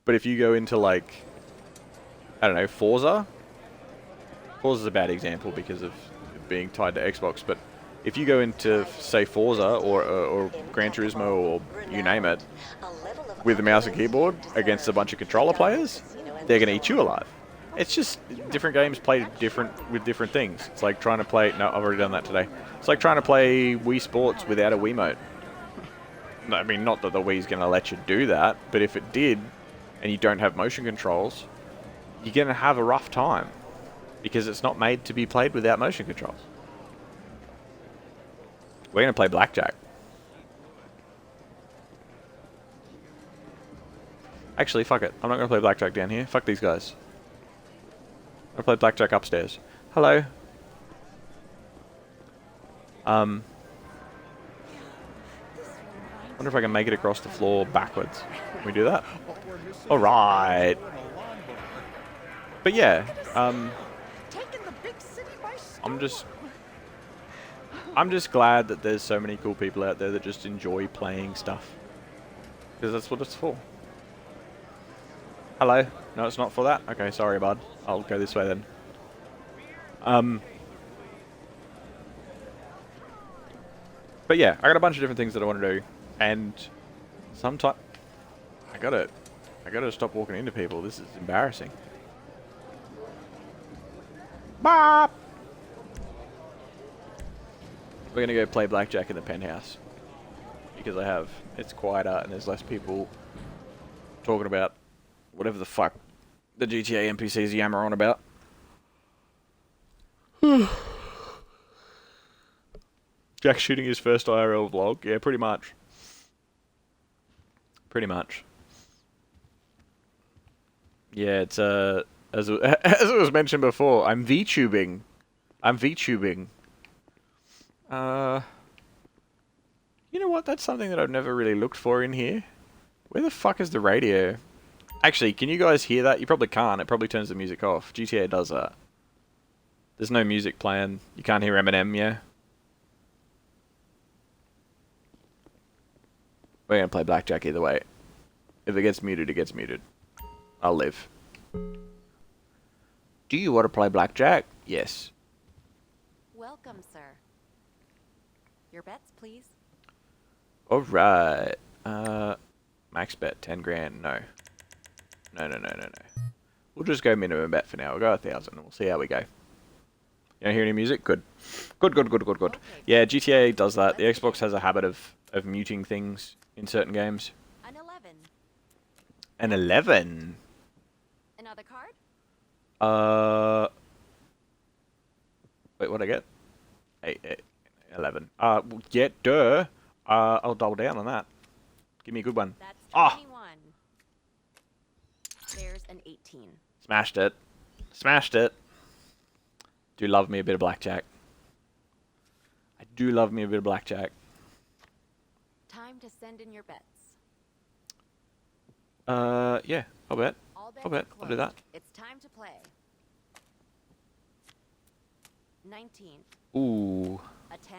if you go into, like, I don't know, Forza? Forza's a bad example because of being tied to Xbox, but if you go into, say, Forza or Gran Turismo or you name it, with a mouse and keyboard against a bunch of controller players, they're going to eat you alive. It's just different games played with different things. It's like trying to play... No, I've already done that today. It's like trying to play Wii Sports without a Wiimote. I mean, not that the Wii's going to let you do that, but if it did, and you don't have motion controls, you're going to have a rough time. Because it's not made to be played without motion controls. We're going to play blackjack. Actually, fuck it. I'm not going to play blackjack down here. Fuck these guys. I'm going to play blackjack upstairs. Hello. Wonder if I can make it across the floor backwards. Can we do that? Alright. But yeah, I'm just glad that there's so many cool people out there that just enjoy playing stuff. Because that's what it's for. Hello? No, it's not for that? Okay, sorry, bud. I'll go this way then. But yeah, I got a bunch of different things that I want to do. And sometimes... I gotta stop walking into people. This is embarrassing. Bop! We're gonna go play blackjack in the penthouse. Because it's quieter and there's less people talking about whatever the fuck the GTA NPCs yammer on about. Jack shooting his first IRL vlog. Yeah, pretty much. Pretty much. Yeah, it's as it was mentioned before, I'm VTubing. You know what? That's something that I've never really looked for in here. Where the fuck is the radio? Actually, can you guys hear that? You probably can't. It probably turns the music off. GTA does that. There's no music playing. You can't hear Eminem, yeah? We're gonna play blackjack either way. If it gets muted, it gets muted. I'll live. Do you want to play blackjack? Yes. Welcome, sir. Your bets, please. Alright. Max bet, 10 grand. No. No. We'll just go minimum bet for now. We'll go 1,000 and we'll see how we go. You don't hear any music? Good. Good. Okay, yeah, GTA does that. The Xbox has a habit of muting things in certain games. An 11. An 11? Another card? Wait, what'd I get? 11. Yeah, duh. I'll double down on that. Give me a good one. That's 21. Oh! There's an 18. Smashed it. Smashed it. Do love me a bit of blackjack. I do love me a bit of blackjack. Time to send in your bets. Yeah, I'll bet. I'll bet. I'll do that. It's time to play. 19. Ooh. A 10?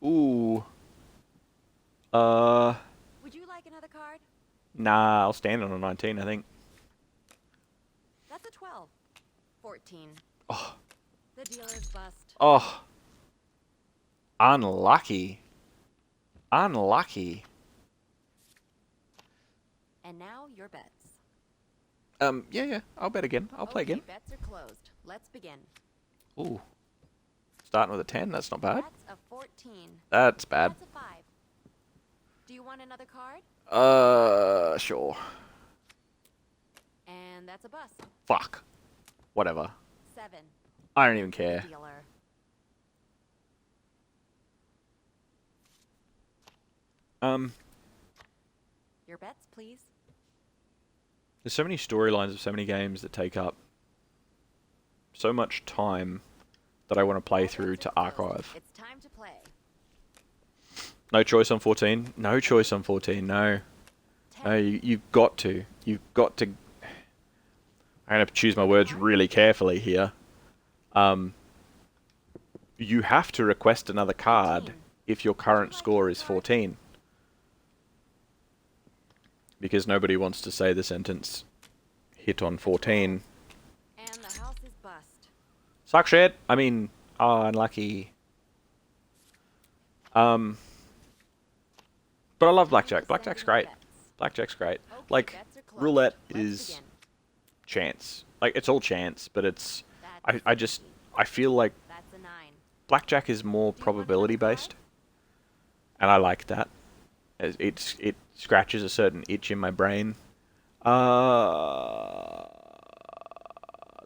Ooh. Would you like another card? Nah, I'll stand on a 19, I think. That's a 12. 14. Oh. The dealer's bust. Oh. Unlucky. Unlucky. And now your bets. Yeah. I'll bet again. I'll play again. Bets are closed. Let's begin. Ooh. Starting with a 10, that's not bad. That's a 14. That's bad. That's a 5. Do you want another card? Sure. And that's a bust. Fuck. Whatever. 7. I don't even care. Dealer. Your bets, please. There's so many storylines of so many games that take up so much time that I want to play through to archive. It's time to play. No choice on 14? No choice on 14, no. You've got to. You've got to. I'm going to choose my words really carefully here. You have to request another card if your current score is 14. Because nobody wants to say the sentence hit on 14. And the house is bust. Suck shit. I mean, oh, unlucky. But I love blackjack. Blackjack's great. Blackjack's great. Okay, Like, bets are closed. roulette Let's is begin. chance. Like, it's all chance, but it's... That's I just... I feel like That's a 9. blackjack is more probability based. And I like that. It scratches a certain itch in my brain. The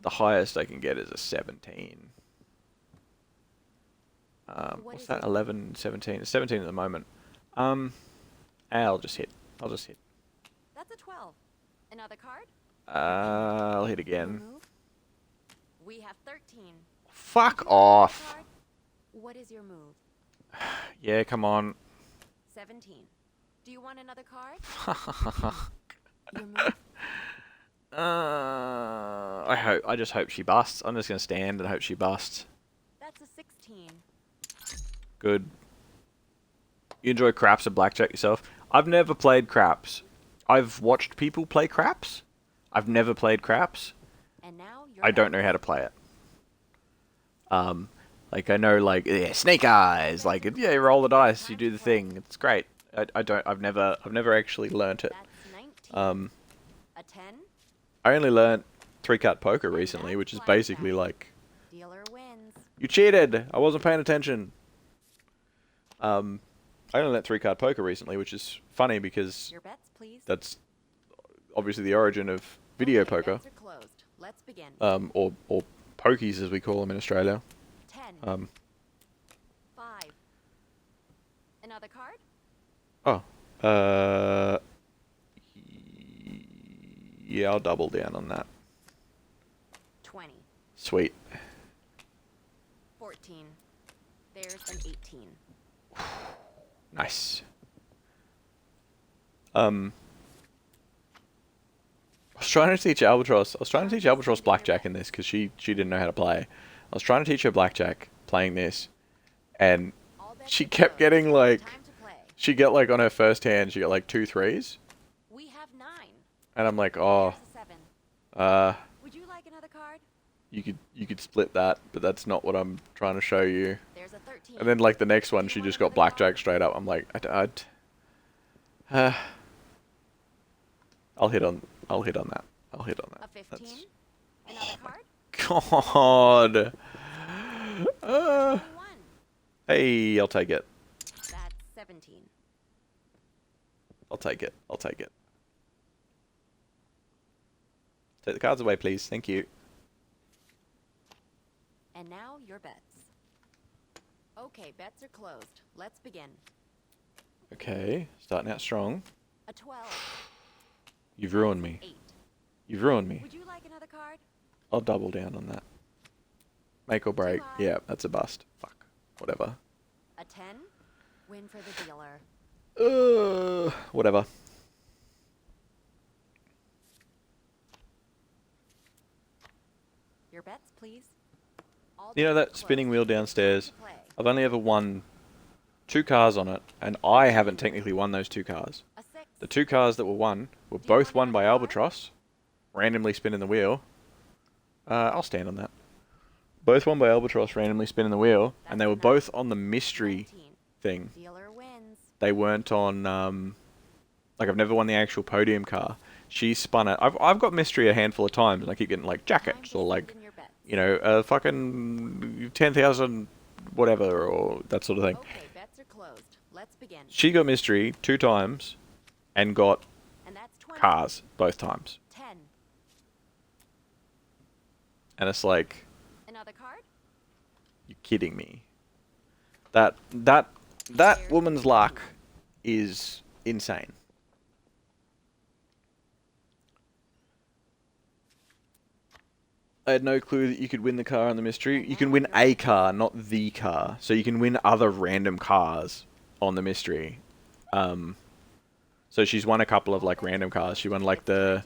highest I can get is a 17. What's that? 11, 17. It's 17 at the moment. I'll just hit. That's a 12. Another card? I'll hit Your again. move? We have 13. Fuck Would you like another off. card? What is your move? Yeah, come on. 17. Do you want another card? Your move? I just hope she busts. I'm just gonna stand and hope she busts. That's a 16. Good. You enjoy craps and blackjack yourself? I've never played craps. I've watched people play craps. I've never played craps. And now you're I don't know how to play it. Like I know, like yeah, snake eyes. Like yeah, you roll the dice, you do the thing. It's great. I've never actually learnt it. That's 19. A 10. I only learnt 3-card poker recently, which is basically like Dealer wins. you cheated. I wasn't paying attention. I only learnt 3-card poker recently, which is funny because Your bets, please. that's obviously the origin of video Okay, poker. bets are closed. Let's begin. Or pokies as we call them in Australia. 10. 5. Another card? Yeah, I'll double down on that. 20. Sweet. 14. There's an 18. Nice. I was trying to teach Albatross. I was trying to teach Albatross blackjack in this because she didn't know how to play. I was trying to teach her blackjack playing this, and All bets she are kept closed. getting like Time to play. she got like on her first hand she got like 2 3s, We have 9. and I'm like, oh, There's a 7. Would you like another card? you could split that, but that's not what I'm trying to show you. There's a 13. And then like the next one, she just got blackjack straight up. I'm like, I'll hit on that. I'll hit on that. A 15. Another card? God. 21. Hey, I'll take it. That's 17. I'll take it. I'll take it. Take the cards away, please. Thank you. And now your bets. Okay, bets are closed. Let's begin. Okay, starting out strong. A 12. You've ruined me. 8. You've ruined me. Would you like another card? I'll double down on that. Make or break. Goodbye. Yeah, that's a bust. Fuck. Whatever. A 10. Win for the dealer. Whatever. Your bets, please. All You know bets that are spinning closed. wheel downstairs? Time to play. I've only ever won 2 cars on it, and I haven't technically won those 2 cars. A 6. The 2 cars that were won were both won by Albatross, randomly spinning the wheel. I'll stand on that. Both won by Albatross, randomly spinning the wheel, and they were both on the mystery 19. thing. Dealer wins. They weren't on, like I've never won the actual podium car. She spun it. I've got mystery a handful of times, and I keep getting like Time jackets to or send like, in your bets. you know, fucking 10,000 whatever or that sort of thing. Okay, bets are closed. Let's begin. She got mystery 2 times and got And that's 20. cars both times. 10. And it's like, Another card? you're kidding me. That woman's luck is insane. I had no clue that you could win the car on the mystery. You can win a car, not the car. So you can win other random cars on the mystery. So So she's won a couple of like random cars. She won like It's time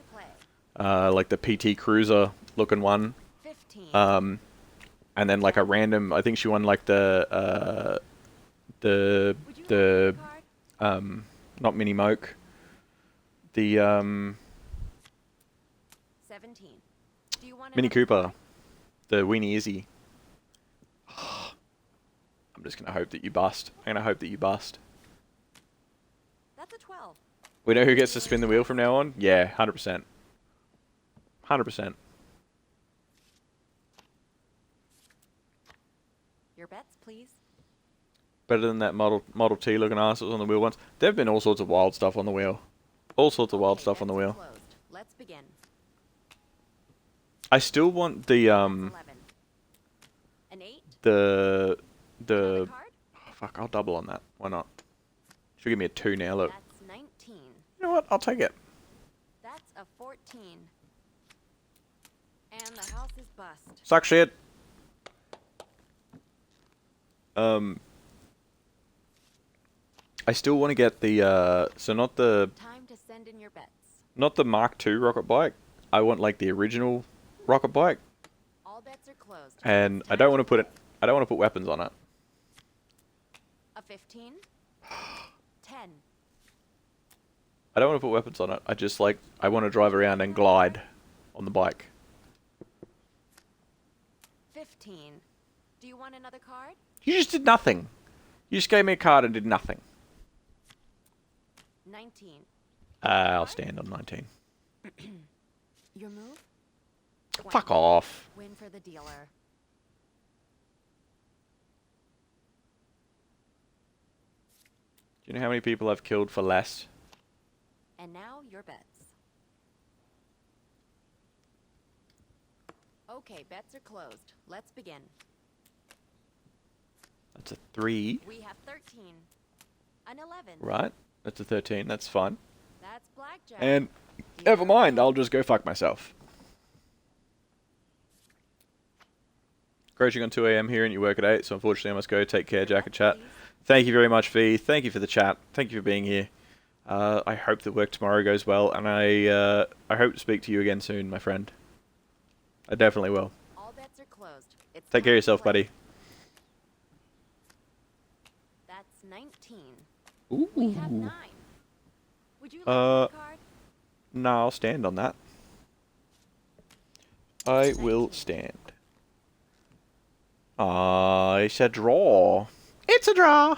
the to play. PT Cruiser looking one. 15. And then like a random. I think she won like the Would you like the another card? not Mini Moke. The 17. Do you want Mini another Cooper. card? The Weenie Izzy. I'm just gonna hope that you bust. I'm gonna hope that you bust. That's a 12. We know who gets to spin the wheel from now on? Yeah, 100%. 100%. Your bets, please. Better than that Model T looking ass that was on the wheel once. There have been all sorts of wild stuff on the wheel. All sorts of wild Okay, stuff on the bets are wheel. closed. Let's begin. I still want the That's 11. An 8. Another the card? oh, fuck, I'll double on that. Why not? She'll give me a 2 now, look. That's 19. You know what? I'll take it. That's a 14. And the house is bust. Suck shit. I still want to get the so not the Time to send in your bets. Mark II rocket bike. I want like the original rocket bike, All bets are closed. and It's I time don't to want to put play. I don't want to put weapons on it. A 15. 10. I don't want to put weapons on it. I just like I want to drive around and glide on the bike. 15. Do you want another card? You just did nothing. You just gave me a card and did nothing. 19. I'll stand on 19. Your move? 20. Fuck off. Win for the dealer. Do you know how many people I've killed for less? And now your bets. Okay, bets are closed. Let's begin. That's a 3. We have 13. An 11. Right. That's a 13. That's fine. That's blackjack. And Dealer never mind. wins. I'll just go fuck myself. Approaching on 2 a.m. here and you work at 8, so unfortunately I must go. Take care, Jack and chat. Please. Thank you very much, V. Thank you for the chat. Thank you for being here. I hope that work tomorrow goes well, and I hope to speak to you again soon, my friend. I definitely will. All bets are closed. It's Take care of time to yourself, play. buddy. That's 19. Ooh. We have 9. Would you like another card? No, I'll stand on that. I will 19. stand. It's a draw. It's a draw.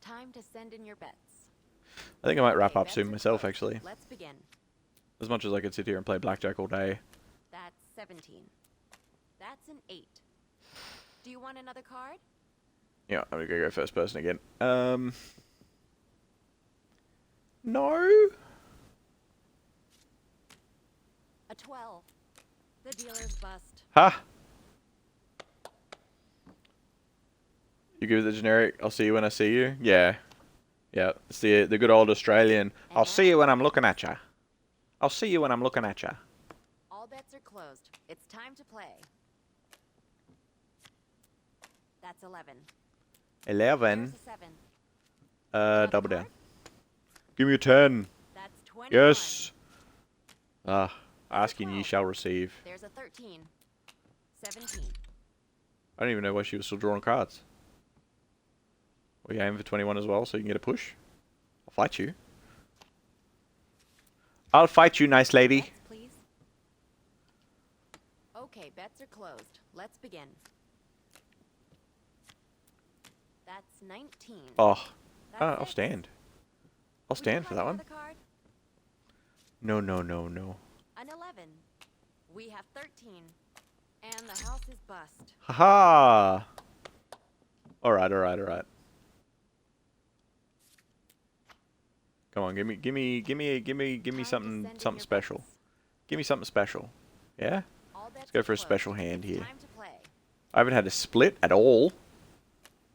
Time to send in your bets. I think I might wrap Okay, up bets soon are myself, closed. actually. Let's begin. As much as I could sit here and play blackjack all day. That's 17. That's an 8. Do you want another card? Yeah, I'm gonna go first person again. No. A 12. The dealer's bust. Ha! You give it the generic, I'll see you when I see you? Yeah. Yeah, it's the good old Australian, I'll see you when I'm looking at ya. I'll see you when I'm looking at ya. All bets are closed. It's time to play. That's 11. 11. There's a 7. Another Double down. card? Give me a 10. That's 21. Yes. Asking ye shall receive. There's a 13. 17. I don't even know why she was still drawing cards. Were you aiming for 21 as well so you can get a push? I'll fight you. I'll fight you, nice lady. Bets, please. Okay, bets are closed. Let's begin. That's 19. Oh, That's I'll 6. stand. I'll Would you stand for like that one. another card? No, no, no, no. An 11. We have 13. And the house is bust. Haha. Alright, alright, alright. Come on, give me Time to something send in something your special. bets. Give me something special. Yeah? All bets go are for a closed. special hand It's here. Time to play. I haven't had a split at all.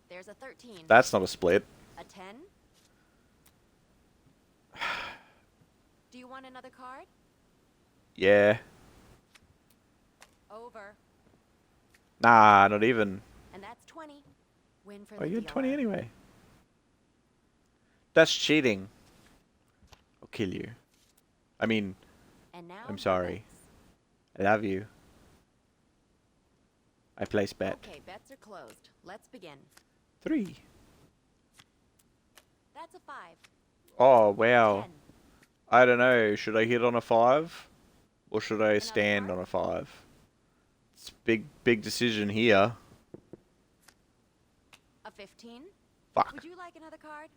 There's a 13. That's not a split. A 10. Do you want another card? Yeah. Over. Nah, not even. And that's 20. Win for Oh, the you had 20 dealer. anyway. That's cheating. I'll kill you. I mean, And now I'm your sorry. bets. I love you. I place bet. Okay, bets are closed. Let's begin. 3. That's a 5. Oh, wow. 10. I don't know. Should I hit on a 5? Or should I Another stand card? on a 5? It's a big decision here. A 15. Fuck. Would you like another card?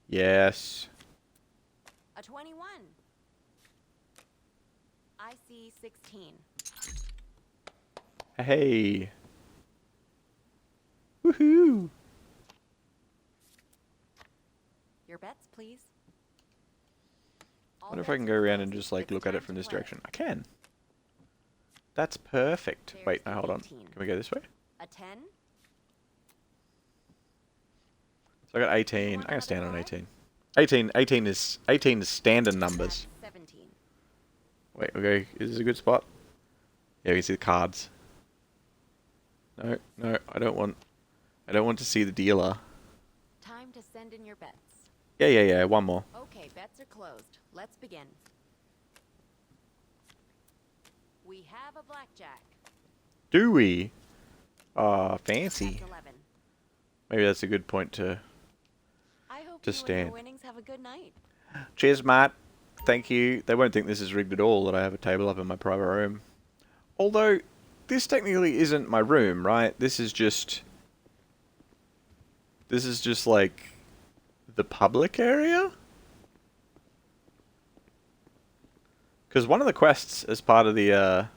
Yes. A 21. I see 16. Hey. Woohoo. Your bets, please. I All wonder if I can bets go are around and closed. just like It's look at time it from to this play. direction. I can. That's perfect. There's Wait, the no, hold on. 18. Can we go this way? A 10. So I got 18. I'm gonna stand on 18. 18 is standing numbers. That's 17. Wait, okay, is this a good spot? Yeah, we can see the cards. No, I don't want to see the dealer. Time to send in your bets. Yeah, one more. Okay, bets are closed. Let's begin. We have a blackjack. Do we? That's Fancy. 11. Maybe that's a good point to... I hope To you and stand. your winnings have a good night. Cheers, Matt. Thank you. They won't think this is rigged at all, that I have a table up in my private room. Although, this technically isn't my room, right? This is just like the public area? Because one of the quests as part of the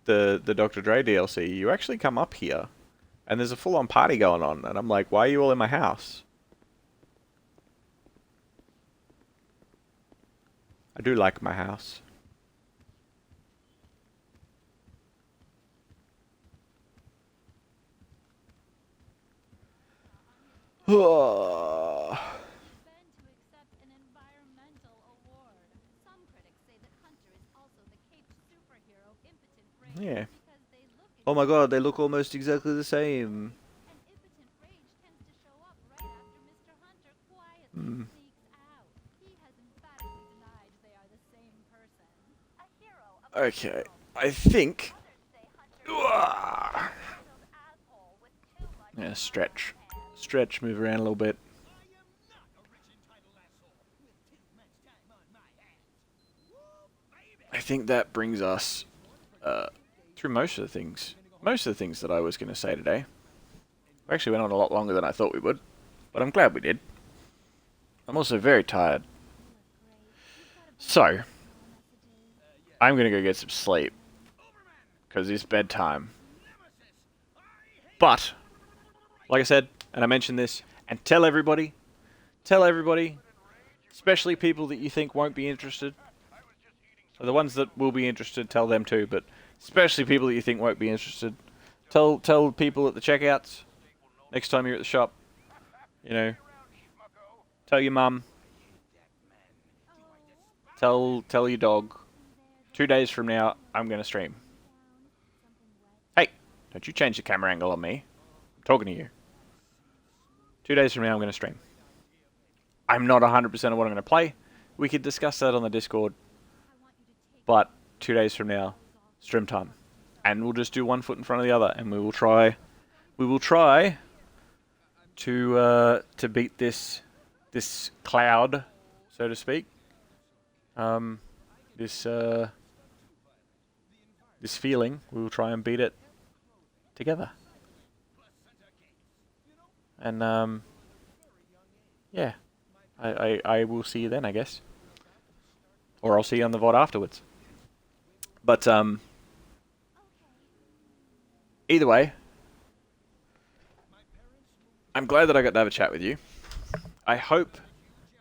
Dr. Dre DLC, you actually come up here and there's a full-on party going on, and I'm like, why are you all in my house? I do like my house. Been to accept an environmental award. Some critics say that Hunter is also the caped superhero Impotent Rage Yeah. because they look Oh my god, they look exactly almost exactly the same. and Impotent Rage tends to show up right after Mr. Hunter quietly Hmm. sneaks out. He has emphatically denied they are the same person. A hero of Okay, I think... others say Hunter asshole with too much Yeah, stretch. Stretch, move around a little bit. I think that brings us through most of the things. Most of the things that I was going to say today. We actually went on a lot longer than I thought we would, but I'm glad we did. I'm also very tired. So, I'm going to go get some sleep, because it's bedtime. But, like I said, and I mentioned this, and tell everybody, especially people that you think won't be interested. So the ones that will be interested, tell them too, but especially people that you think won't be interested. Tell people at the checkouts, next time you're at the shop, you know, tell your mum, tell your dog. 2 days from now, I'm going to stream. Hey, don't you change the camera angle on me. I'm talking to you. 2 days from now, I'm going to stream. I'm not 100% of what I'm going to play. We could discuss that on the Discord. But 2 days from now, stream time. And we'll just do one foot in front of the other, and we will try to beat this cloud, so to speak. This feeling, we will try and beat it together. And yeah, I will see you then, I guess, or I'll see you on the VOD afterwards. But either way, I'm glad that I got to have a chat with you. I hope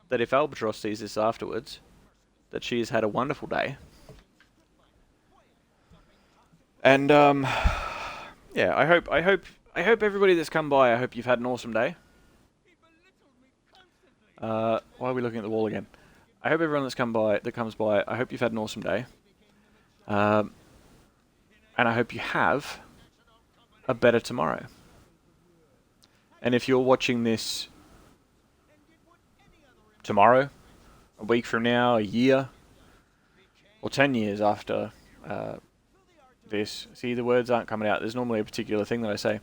that if Albatross sees this afterwards, that she has had a wonderful day. And yeah, I hope everybody that's come by, I hope you've had an awesome day. Why are we looking at the wall again? I hope everyone that comes by, I hope you've had an awesome day. And I hope you have a better tomorrow. And if you're watching this tomorrow, a week from now, a year, or 10 years after this. See, the words aren't coming out. There's normally a particular thing that I say.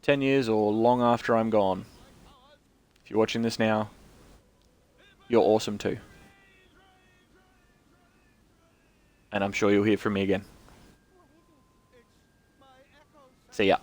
10 years or long after I'm gone. If you're watching this now, you're awesome too. And I'm sure you'll hear from me again. See ya.